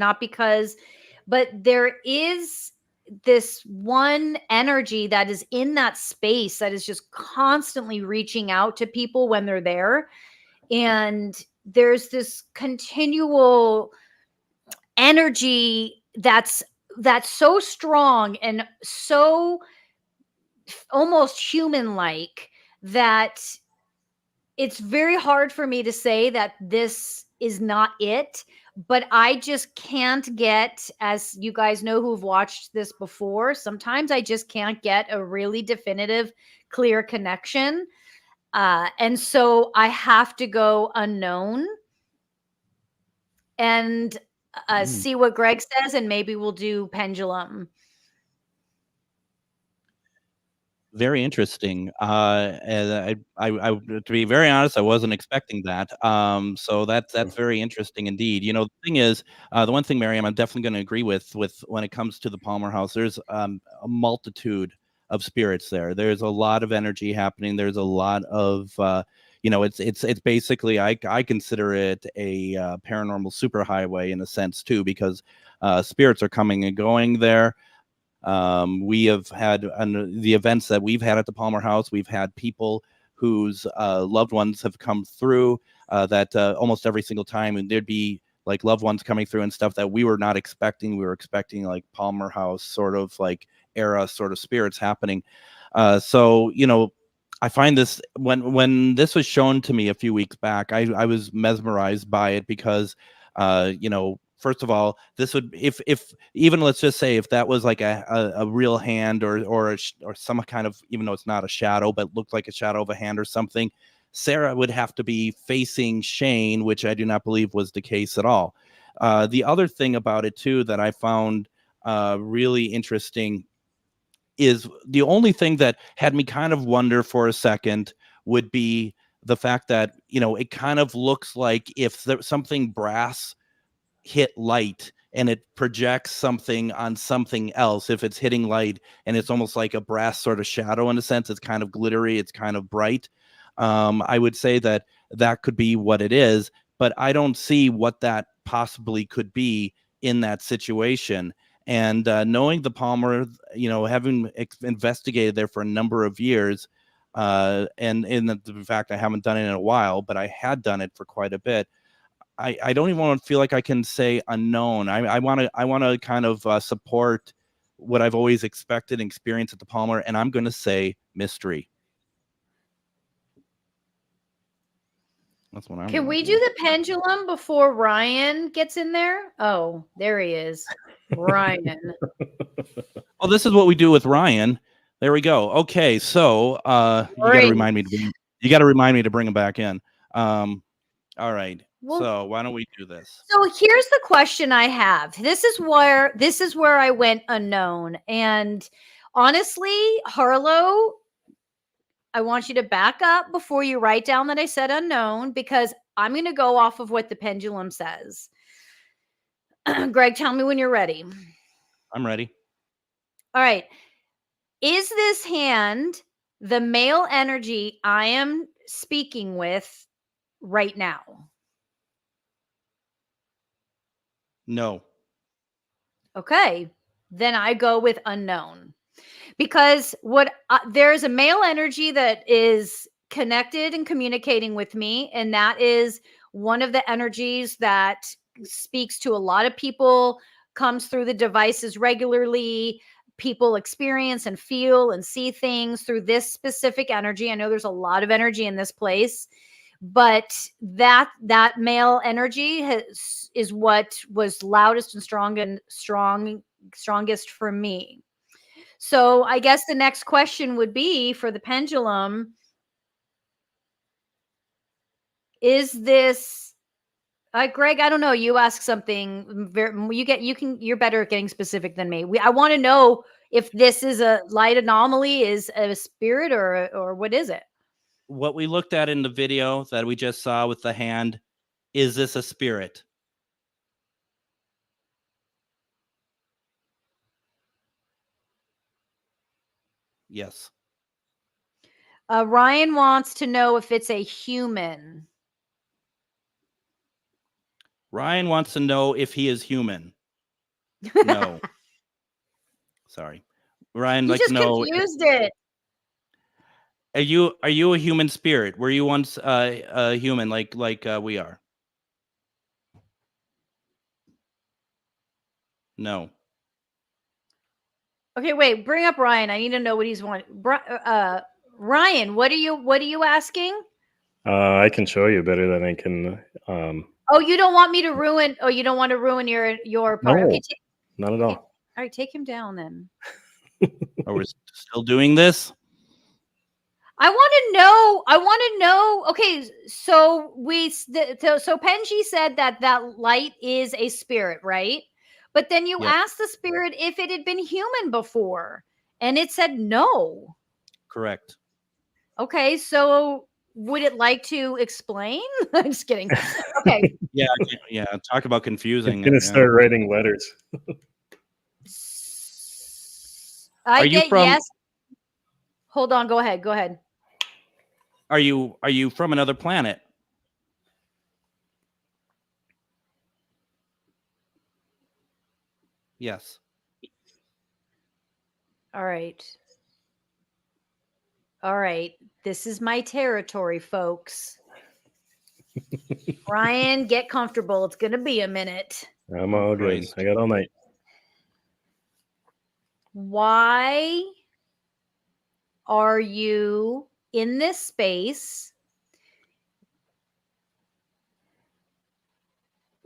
but there is this one energy that is in that space that is just constantly reaching out to people when they're there. And there's this continual energy that's so strong and so almost human-like that it's very hard for me to say that this is not it. But I just can't get, as you guys know who've watched this before, sometimes I just can't get a really definitive, clear connection. And so I have to go unknown and see what Greg says, and maybe we'll do pendulum. Very interesting. And I, to be very honest, I wasn't expecting that. So that's very interesting indeed. The thing is, the one thing, Miriam, I'm definitely going to agree with when it comes to the Palmer House. There's a multitude of spirits there. There's a lot of energy happening. There's a lot of it's basically I consider it a paranormal superhighway in a sense too, because spirits are coming and going there. We have had the events that we've had at the Palmer House. We've had people whose loved ones have come through that almost every single time, and there'd be like loved ones coming through and stuff that we were not expecting. We were expecting like Palmer House sort of like era sort of spirits happening. So, you know, I find this when this was shown to me a few weeks back, I was mesmerized by it because, you know, first of all, this would if even let's just say if that was like a real hand or some kind of, even though it's not a shadow but looked like a shadow of a hand or something, Sarah would have to be facing Shane, which I do not believe was the case at all. The other thing about it too that I found really interesting is the only thing that had me kind of wonder for a second would be the fact that, you know, it kind of looks like if something brass hit light and it projects something on something else, if it's hitting light and it's almost like a brass sort of shadow in a sense, it's kind of glittery, it's kind of bright. I would say that that could be what it is, but I don't see what that possibly could be in that situation. And knowing the Palmer, you know, having investigated there for a number of years, and in the fact I haven't done it in a while, but I had done it for quite a bit. I don't even want to feel like I can say unknown. I want to kind of support what I've always expected and experienced at the Palmer, and I'm going to say mystery. That's what I'm. Can we do the pendulum before Ryan gets in there? Oh, there he is. Ryan. Well, this is what we do with Ryan. There we go. Okay, so you got to remind me to bring him back in. All right. Well, so why don't we do this? So here's the question I have. This is where I went unknown. And honestly, Harlow, I want you to back up before you write down that I said unknown, because I'm going to go off of what the pendulum says. Greg, tell me when you're ready. I'm ready. All right. Is this hand the male energy I am speaking with right now? No. Okay. Then I go with unknown. Because there's a male energy that is connected and communicating with me, and that is one of the energies that speaks to a lot of people, comes through the devices regularly. People experience and feel and see things through this specific energy. I know there's a lot of energy in this place, but that male energy is what was loudest and strongest for me. So I guess the next question would be for the pendulum, is this Greg, I don't know, you ask something you're better at getting specific than me. I want to know if this is a light anomaly, is a spirit, or what is it? What we looked at in the video that we just saw with the hand, is this a spirit? Yes. Ryan wants to know if it's a human. Ryan wants to know if he is human. No. Sorry. Ryan, you just confused it. Are you a human spirit? Were you once a human like we are? No. Okay, wait. Bring up Ryan. I need to know what he's wanting. Ryan, what are you asking? I can show you better than I can. Oh, you don't want me to ruin? Oh, you don't want to ruin your part? No, okay, not at all. All right, take him down then. Are we still doing this? I want to know. Okay, so so Penji said that light is a spirit, right? But then you asked the spirit if it had been human before, and it said no. Correct. Okay, so would it like to explain? I'm just kidding. Okay. Yeah. Talk about confusing. I'm gonna start writing letters. I get yes. Hold on. Go ahead. Are you from another planet? Yes. All right. This is my territory, folks. Ryan, get comfortable. It's going to be a minute. I'm all good. I got all night. Why are you in this space?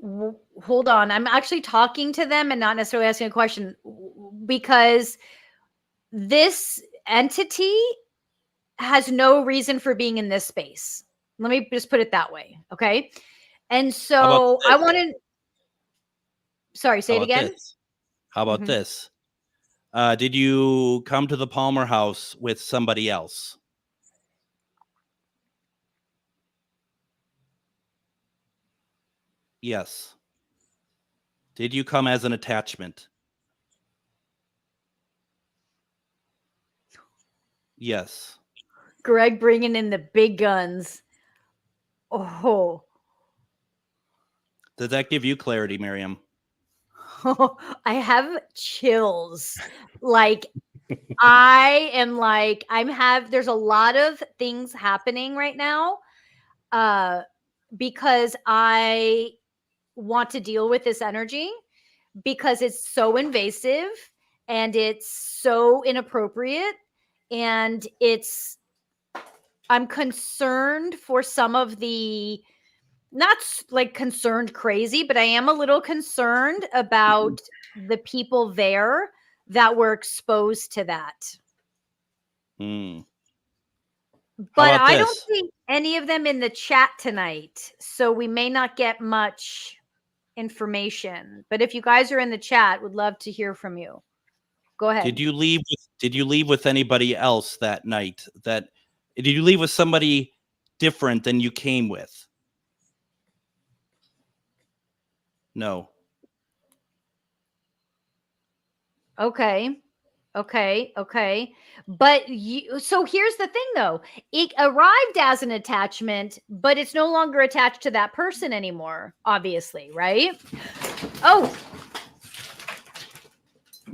Hold on. I'm actually talking to them and not necessarily asking a question, because this entity has no reason for being in this space. Let me just put it that way. Okay. And so I want to, sorry, say it again. How about Mhm. this? Did you come to the Palmer house with somebody else? Yes. Did you come as an attachment? Yes. Greg bringing in the big guns. Oh, Does that give you clarity, Miriam? I have chills. Like, I am like, there's a lot of things happening right now, because I want to deal with this energy, because it's so invasive and it's so inappropriate, and I'm concerned for some of the, not like concerned crazy, but I am a little concerned about the people there that were exposed to that. Hmm. But about I don't this? see any of them in the chat tonight, so we may not get much information. But if you guys are in the chat, would love to hear from you. Go ahead. Did you leave with anybody else that night? Did you leave with somebody different than you came with? No. Okay. But so here's the thing though. It arrived as an attachment, but it's no longer attached to that person anymore, obviously, right? Oh.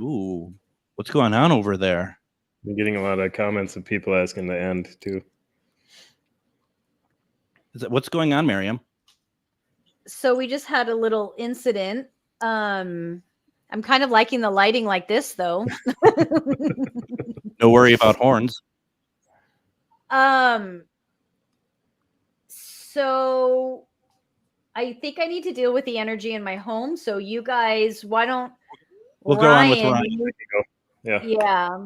Ooh. What's going on over there? I'm getting a lot of comments of people asking to end too. What's going on, Miriam? So we just had a little incident. I'm kind of liking the lighting like this though. No worry about horns. So I think I need to deal with the energy in my home. So you guys, why don't We'll go on with Ryan. Yeah.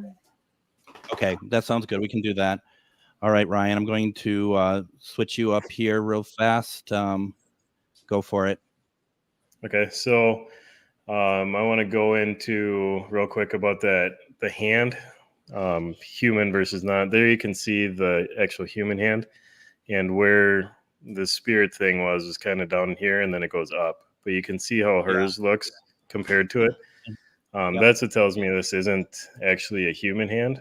Okay, that sounds good. We can do that. All right, Ryan, I'm going to switch you up here real fast. Go for it. Okay, so I want to go into real quick about the hand, human versus not. There you can see the actual human hand, and where the spirit thing was kind of down here, and then it goes up. But you can see how hers looks compared to it. That's what tells me this isn't actually a human hand.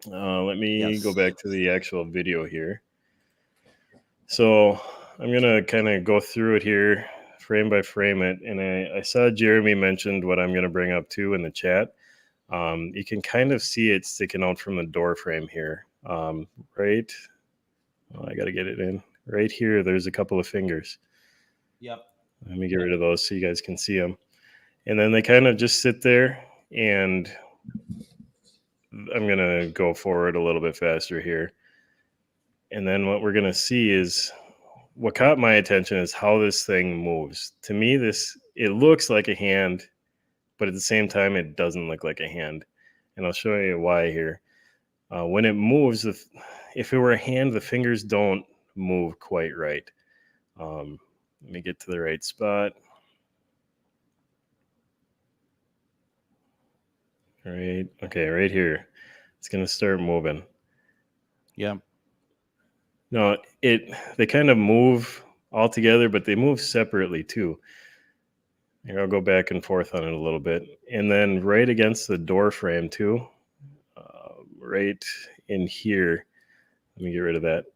Let me go back to the actual video here. So I'm going to kind of go through it here, frame by frame it. And I saw Jeremy mentioned what I'm going to bring up too in the chat. You can kind of see it sticking out from the door frame here. Right. Oh, I got to get it in. Right here, there's a couple of fingers. Yep. Let me get rid of those so you guys can see them. And then they kind of just sit there, and I'm going to go forward a little bit faster here. And then what we're going to see is, what caught my attention is how this thing moves. To me, it looks like a hand, but at the same time, it doesn't look like a hand. And I'll show you why here. When it moves, if it were a hand, the fingers don't move quite right. Let me get to the right spot. Right. Okay, right here. It's going to start moving. Yeah. No, they kind of move all together, but they move separately too. Here, I'll go back and forth on it a little bit. And then right against the door frame too, right in here, let me get rid of that.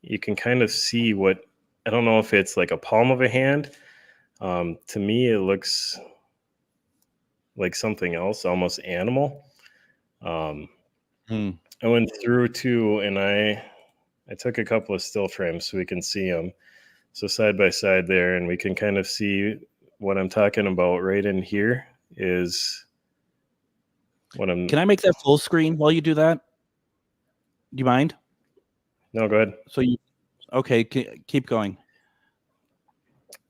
You can kind of see what, I don't know if it's like a palm of a hand. To me, it looks like something else, almost animal. I went through too, and I took a couple of still frames so we can see them. So side by side there, and we can kind of see what I'm talking about right in here is what I'm... Can I make that full screen while you do that? you mind? No, go ahead. So okay, keep going.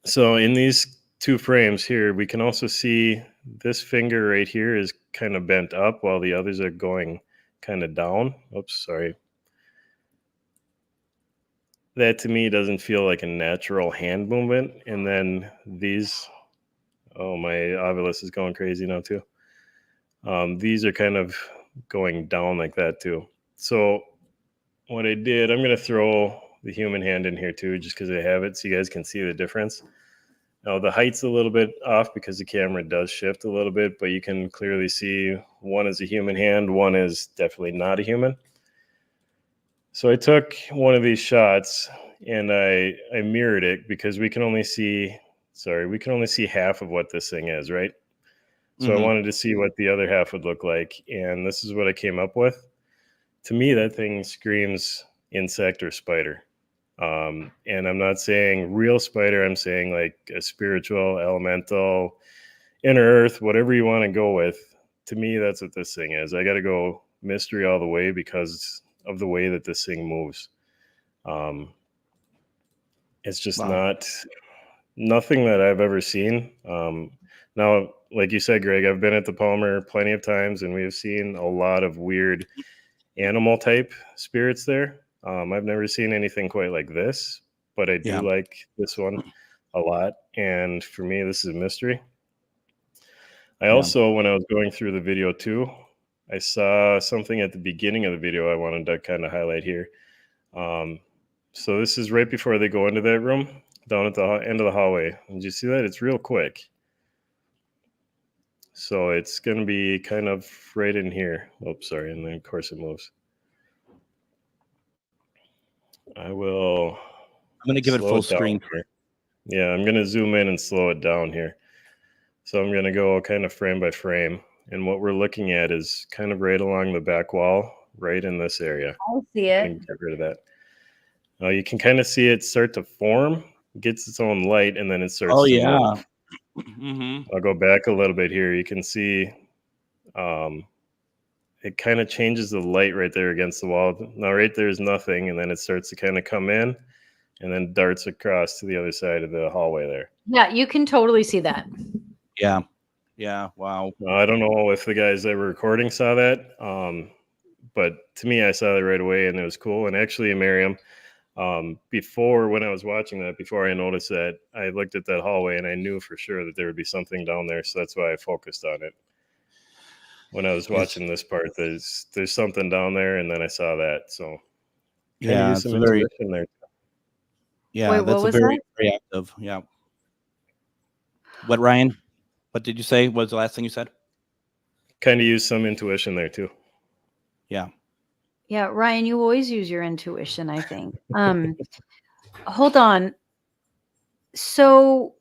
So in these two frames here, we can also see this finger right here is kind of bent up while the others are going kind of down. Oops, sorry. That to me doesn't feel like a natural hand movement. And then these, oh, my Ovilus is going crazy now too. These are kind of going down like that too. So what I did, I'm going to throw the human hand in here too, just because I have it so you guys can see the difference. Now the height's a little bit off because the camera does shift a little bit, but you can clearly see one is a human hand, one is definitely not a human. So I took one of these shots and I mirrored it because we can only see half of what this thing is, right? So I wanted to see what the other half would look like, and this is what I came up with. To me, that thing screams insect or spider. And I'm not saying real spider, I'm saying like a spiritual, elemental, inner earth, whatever you want to go with. To me, that's what this thing is. I got to go mystery all the way because of the way that this thing moves. It's just nothing that I've ever seen. Now, like you said, Greg, I've been at the Palmer plenty of times, and we have seen a lot of weird animal type spirits there. I've never seen anything quite like this, but I do like this one a lot. And for me, this is a mystery. I also, when I was going through the video too, I saw something at the beginning of the video I wanted to kind of highlight here. So this is right before they go into that room, down at the end of the hallway. Did you see that? It's real quick. So it's going to be kind of right in here. Oops, sorry. And then, of course, it moves. I'm going to give it full screen. Here. Yeah, I'm going to zoom in and slow it down here. So I'm going to go kind of frame by frame. And what we're looking at is kind of right along the back wall, right in this area. I see it. Get rid of that. Now you can kind of see it start to form, gets its own light, and then it starts to move. I'll go back a little bit here. You can see it kind of changes the light right there against the wall. Now right there is nothing, and then it starts to kind of come in and then darts across to the other side of the hallway there. Yeah, you can totally see that. Yeah, wow. I don't know if the guys that were recording saw that, but to me, I saw it right away, and it was cool. And actually, Miriam, before, when I was watching that, before I noticed that, I looked at that hallway and I knew for sure that there would be something down there. So that's why I focused on it. When I was watching this part, there's something down there, and then I saw that. So yeah, it's very there. Yeah, wait, that's very active. Yeah. What, Ryan? What did you say? What was the last thing you said? Kind of use some intuition there too. Yeah. Yeah, Ryan, you always use your intuition, I think. Hold on. So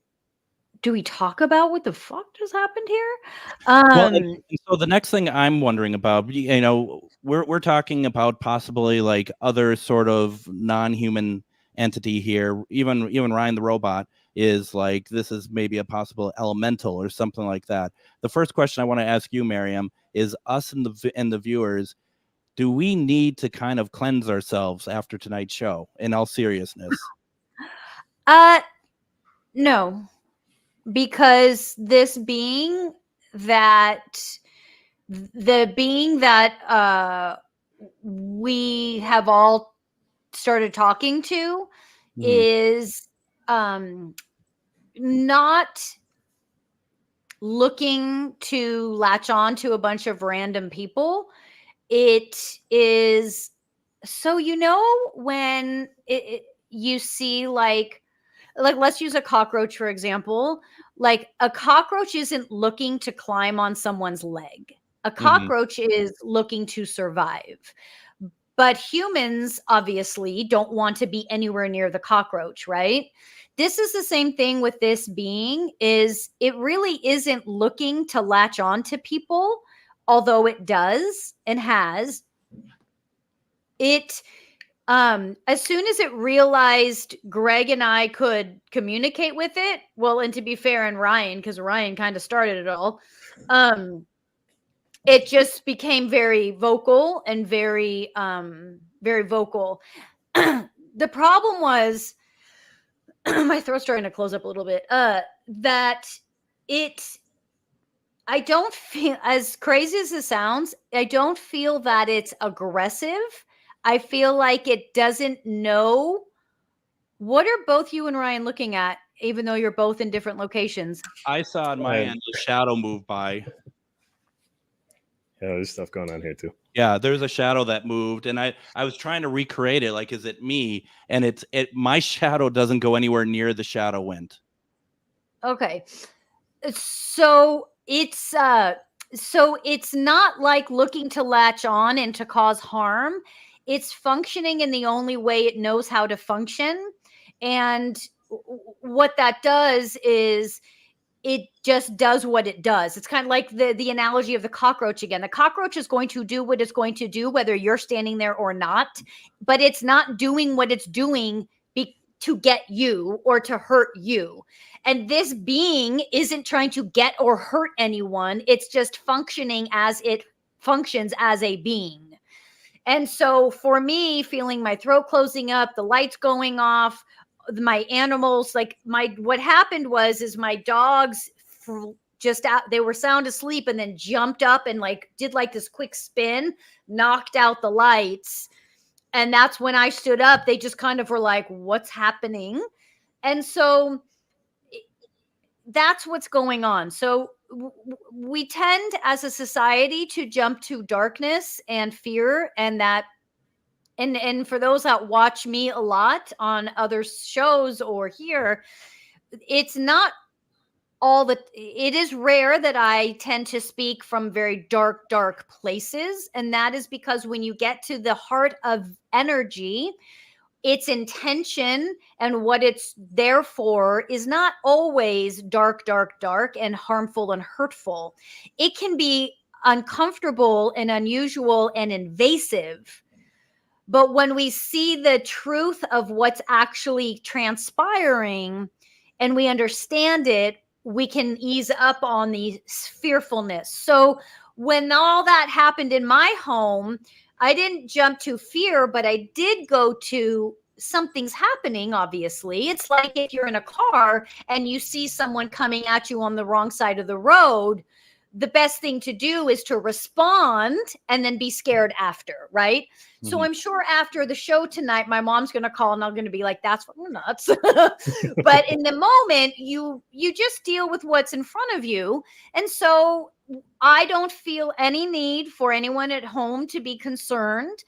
do we talk about what the fuck just happened here? Well, so the next thing I'm wondering about, we're talking about possibly like other sort of non-human entity here. Even Ryan the robot is like, this is maybe a possible elemental or something like that. The first question I want to ask you, Miriam, is us and the viewers, do we need to kind of cleanse ourselves after tonight's show, in all seriousness? No, because the being that we have all started talking to is not looking to latch on to a bunch of random people. It is, so when you see like let's use a cockroach for example. Like a cockroach isn't looking to climb on someone's leg. A cockroach is looking to survive. But humans obviously don't want to be anywhere near the cockroach, right? This is the same thing with this being, is it really isn't looking to latch on to people. Although it does and has, it, as soon as it realized Greg and I could communicate with it, well, and to be fair, and Ryan, because Ryan kind of started it all, it just became very vocal and very very vocal. The problem was my throat's starting to close up a little bit. That I don't feel, as crazy as it sounds, I don't feel that it's aggressive. I feel like it doesn't know. What are both you and Ryan looking at, even though you're both in different locations? I saw on my end a shadow move by. Yeah, there's stuff going on here too. Yeah, there's a shadow that moved, and I was trying to recreate it. Like, is it me? And my shadow doesn't go anywhere near the shadow went. Okay. So it's not like looking to latch on and to cause harm. It's functioning in the only way it knows how to function. And what that does is it just does what it does. It's kind of like the analogy of the cockroach again. The cockroach is going to do what it's going to do, whether you're standing there or not, but it's not doing what it's doing to get you or to hurt you. And this being isn't trying to get or hurt anyone. It's just functioning as it functions as a being. And so for me, feeling my throat closing up, the lights going off, my animals, like what happened is my dogs just out, they were sound asleep and then jumped up and did this quick spin, knocked out the lights. And that's when I stood up. They just kind of were like, what's happening? And so that's what's going on. So we tend as a society to jump to darkness and fear, and that and for those that watch me a lot on other shows or here, it's not all that. It is rare that I tend to speak from very dark places, and that is because when you get to the heart of energy, its intention and what it's there for is not always dark and harmful and hurtful. It can be uncomfortable and unusual and invasive. But when we see the truth of what's actually transpiring and we understand it, we can ease up on the fearfulness. So when all that happened in my home, I didn't jump to fear, but I did go to something's happening, obviously. It's like if you're in a car and you see someone coming at you on the wrong side of the road, the best thing to do is to respond and then be scared after, right? Mm-hmm. So I'm sure after the show tonight, my mom's going to call and I'm going to be like, that's fucking nuts. But in the moment, you just deal with what's in front of you. And so I don't feel any need for anyone at home to be concerned.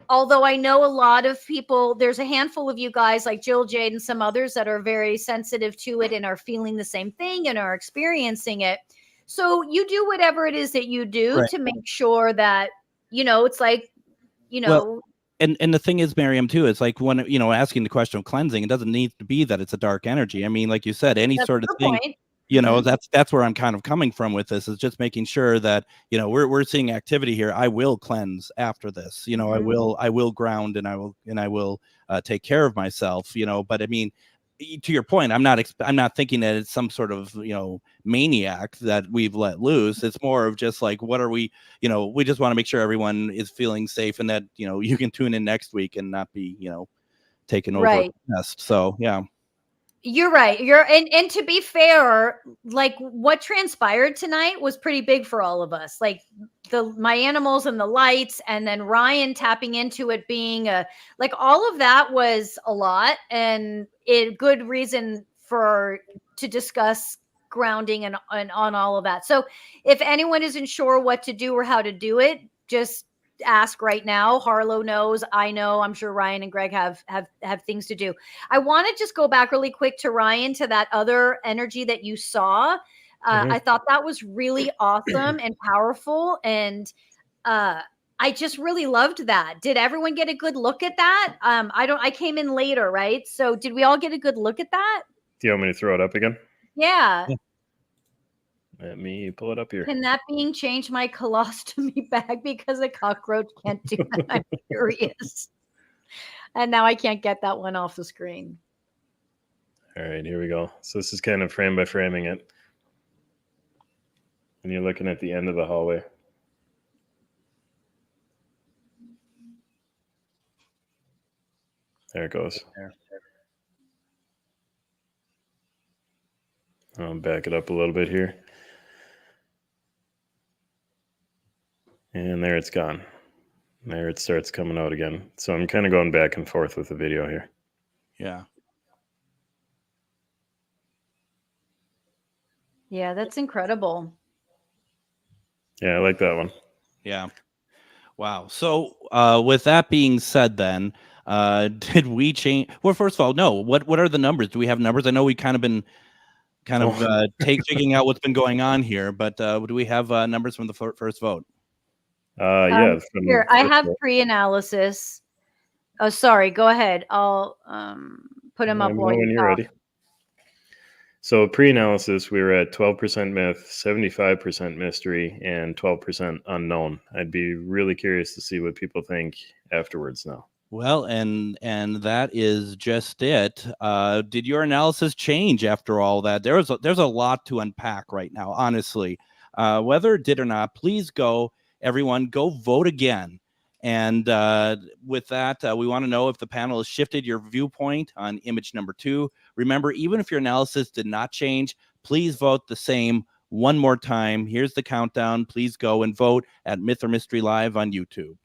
Although I know a lot of people, there's a handful of you guys like Jill, Jade, and some others that are very sensitive to it and are feeling the same thing and are experiencing it. So you do whatever it is that you do to make sure that, it's like, Well, and the thing is, Miriam, too, it's like when, asking the question of cleansing, it doesn't need to be that it's a dark energy. I mean, like you said, any sort of thing, mm-hmm. that's where I'm kind of coming from with this, is just making sure that, we're seeing activity here. I will cleanse after this, mm-hmm. I will ground and I will take care of myself, but I mean, to your point, I'm not thinking that it's some sort of, maniac that we've let loose. It's more of just like, what are we, we just want to make sure everyone is feeling safe and that, you can tune in next week and not be, taken over the nest. So, yeah. You're right. And to be fair, like what transpired tonight was pretty big for all of us. Like my animals and the lights, and then Ryan tapping into it being like all of that was a lot, and a good reason to discuss grounding and on all of that. So if anyone isn't sure what to do or how to do it, just ask right now. Harlow knows, I know, I'm sure Ryan and Greg have things to do. I want to just go back really quick to Ryan, to that other energy that you saw. Mm-hmm. I thought that was really awesome and powerful. And I just really loved that. Did everyone get a good look at that? I came in later, right? So did we all get a good look at that? Do you want me to throw it up again? Yeah. Let me pull it up here. Can that being change my colostomy bag because a cockroach can't do that? I'm curious. And now I can't get that one off the screen. All right, here we go. So this is kind of frame by framing it. And you're looking at the end of the hallway. There it goes. I'll back it up a little bit here. And there it's gone. There it starts coming out again. So I'm kind of going back and forth with the video here. Yeah. Yeah, that's incredible. Yeah, I like that one. Yeah. Wow. So with that being said, then did we change? Well, first of all, no. What are the numbers? Do we have numbers? I know we kind of been figuring out what's been going on here, but do we have numbers from the first vote? Yeah. Here, I have pre-analysis. Oh, sorry. Go ahead. I'll put them up while when you're ready. So pre-analysis, we were at 12% myth, 75% mystery, and 12% unknown. I'd be really curious to see what people think afterwards now. Well, and that is just it. Did your analysis change after all that? There's a lot to unpack right now, honestly. Whether it did or not, please everyone, go vote again. And with that, we want to know if the panel has shifted your viewpoint on image number 2. Remember, even if your analysis did not change, please vote the same one more time. Here's the countdown. Please go and vote at Myth or Mystery Live on YouTube.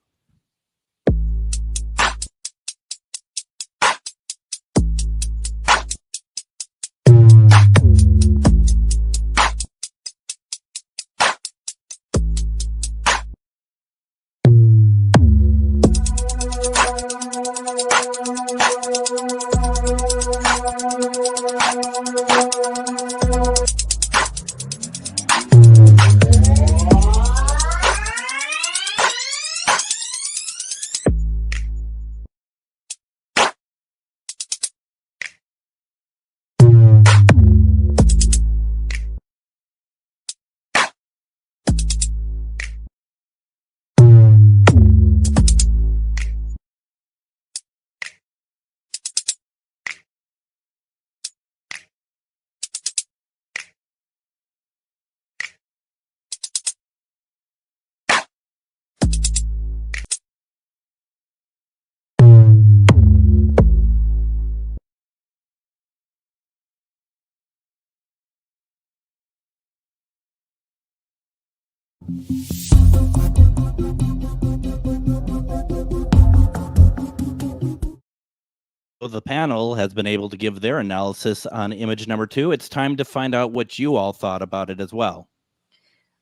The panel has been able to give their analysis on image number 2. It's time to find out what you all thought about it as well.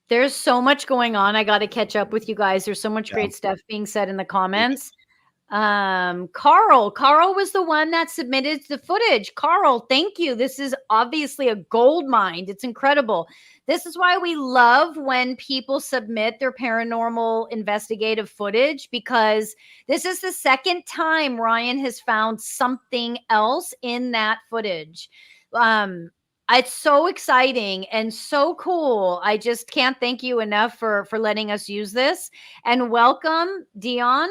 There's so much going on. I got to catch up with you guys. There's so much great stuff being said in the comments. Carl was the one that submitted the footage. Carl, thank you. This is obviously a gold mine. It's incredible. This is why we love when people submit their paranormal investigative footage, because this is the second time Ryan has found something else in that footage. It's so exciting and so cool. I just can't thank you enough for letting us use this. And welcome, Dion.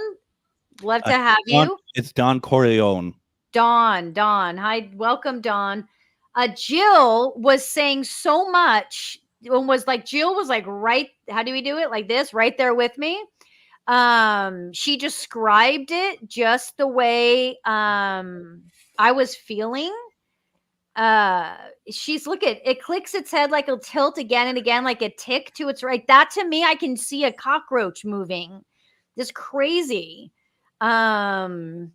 Love to have you. It's Don Corleone. Dawn. Hi, welcome, Dawn. Jill was saying so much. Jill was like, right, how do we do it? Like this, right there with me. She described it just the way I was feeling. Look at it, clicks its head like it'll tilt again and again, like a tick to its right. That to me, I can see a cockroach moving. Just crazy. Hold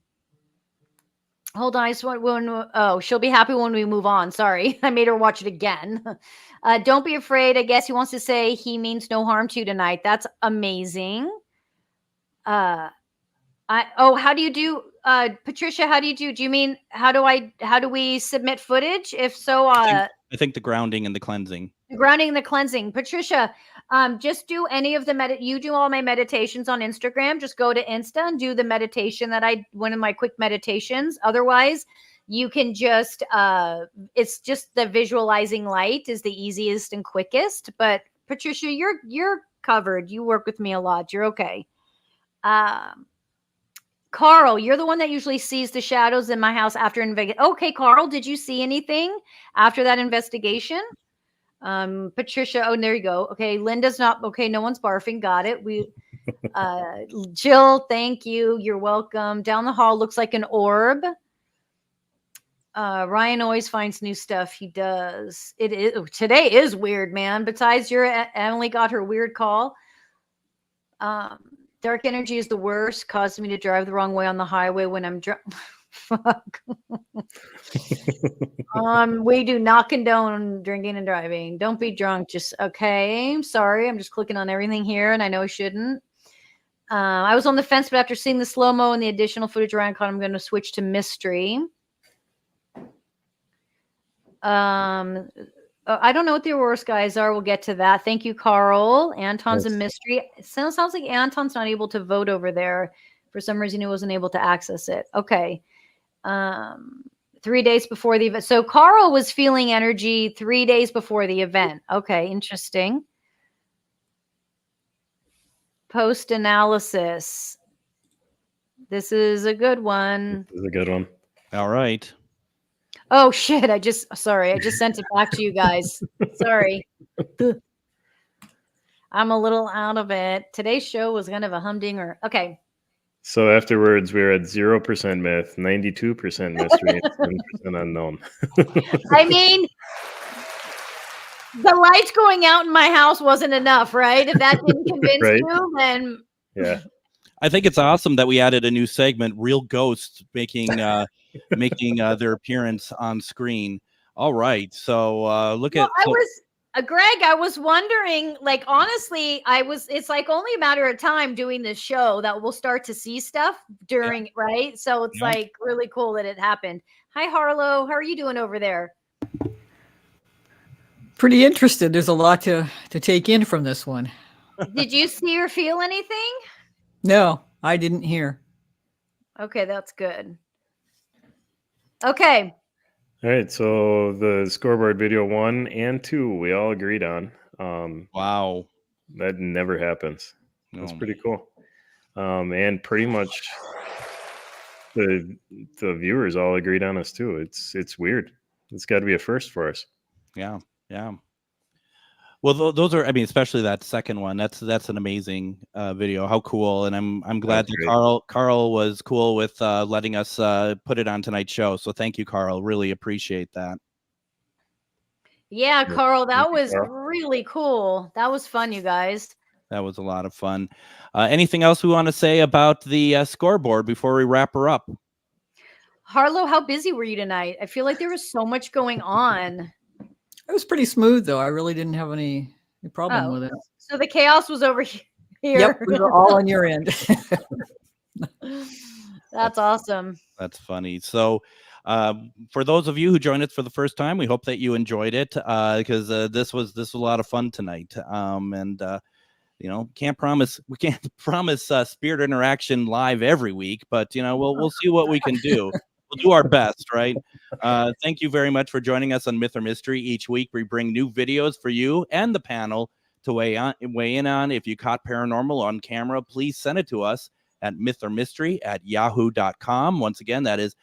on, I just want she'll be happy when we move on. Sorry, I made her watch it again. Don't be afraid. I guess he wants to say he means no harm to you tonight. That's amazing. How do you do, Patricia? How do you do? Do you mean how do we submit footage? If so, I think the grounding and the cleansing. Grounding and the cleansing. Patricia, just do any of the you do all my meditations on Instagram. Just go to Insta and do the meditation one of my quick meditations. Otherwise, you can just it's just the visualizing light is the easiest and quickest. But Patricia, you're covered. You work with me a lot. You're okay. Carl, you're the one that usually sees the shadows in my house after investigation. Okay, Carl, did you see anything after that investigation? Patricia, oh, there you go. Okay, Linda's not okay. No one's barfing. Got it. Jill, thank you. You're welcome. Down the hall looks like an orb. Ryan always finds new stuff. He does. Today is weird, man. Besides, Emily got her weird call. Dark energy is the worst. Caused me to drive the wrong way on the highway when I'm drunk. Fuck. We do not condone drinking and driving. Don't be drunk. Just okay. Sorry, I'm just clicking on everything here, and I know I shouldn't. I was on the fence, but after seeing the slow-mo and the additional footage around, I'm going to switch to mystery. I don't know what the Aurora's guys are. We'll get to that. Thank you, Carl. Anton's a mystery. It sounds like Anton's not able to vote over there. For some reason, he wasn't able to access it. Okay. 3 days before the event. So Carl was feeling energy 3 days before the event. Okay, interesting. Post analysis. This is a good one. This is a good one. All right. Oh shit, I just sent it back to you guys. Sorry. I'm a little out of it. Today's show was kind of a humdinger. Okay. So afterwards, we were at 0% myth, 92% mystery, and 7% unknown. I mean, the lights going out in my house wasn't enough, right? If that didn't convince you, then yeah. I think it's awesome that we added a new segment, real ghosts making their appearance on screen. All right, so look at. Greg, I was wondering, like, honestly, it's like only a matter of time doing this show that we'll start to see stuff during, right? So it's like really cool that it happened. Hi, Harlow. How are you doing over there? Pretty interested. There's a lot to take in from this one. Did you see or feel anything? No, I didn't hear. Okay, that's good. Okay. All right, so the scoreboard video 1 and 2, we all agreed on. Wow. That never happens. That's pretty cool. And pretty much the viewers all agreed on us too. It's weird. It's got to be a first for us. Yeah. Well, those are, I mean, especially that second one. That's an amazing video. How cool! And I'm glad that Carl was cool with letting us put it on tonight's show. So thank you, Carl. Really appreciate that. Yeah, Carl, that was really cool. That was fun, you guys. That was a lot of fun. Anything else we want to say about the scoreboard before we wrap her up? Harlow, how busy were you tonight? I feel like there was so much going on. It was pretty smooth, though. I really didn't have any problem with it. So the chaos was over here. Yep, we were all on your end. That's awesome. That's funny. So for those of you who joined us for the first time, we hope that you enjoyed it because this was a lot of fun tonight. You know, we can't promise spirit interaction live every week, but you know, we'll see what we can do. We'll do our best, right? Thank you very much for joining us on Myth or Mystery. Each week we bring new videos for you and the panel to weigh in on. If you caught paranormal on camera, please send it to us at mythormystery@yahoo.com. Once again, that is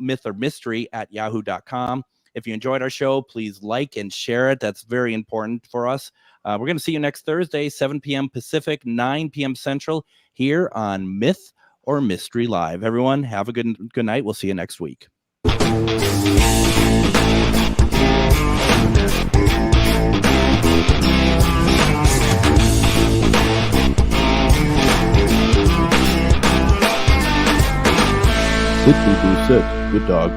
mythormystery@yahoo.com. If you enjoyed our show, please like and share it. That's very important for us. We're going to see you next Thursday, 7 p.m. Pacific, 9 p.m. Central, here on Myth or Mystery Live. Everyone, have a good night. We'll see you next week. Sit, boo, sit. Good dog.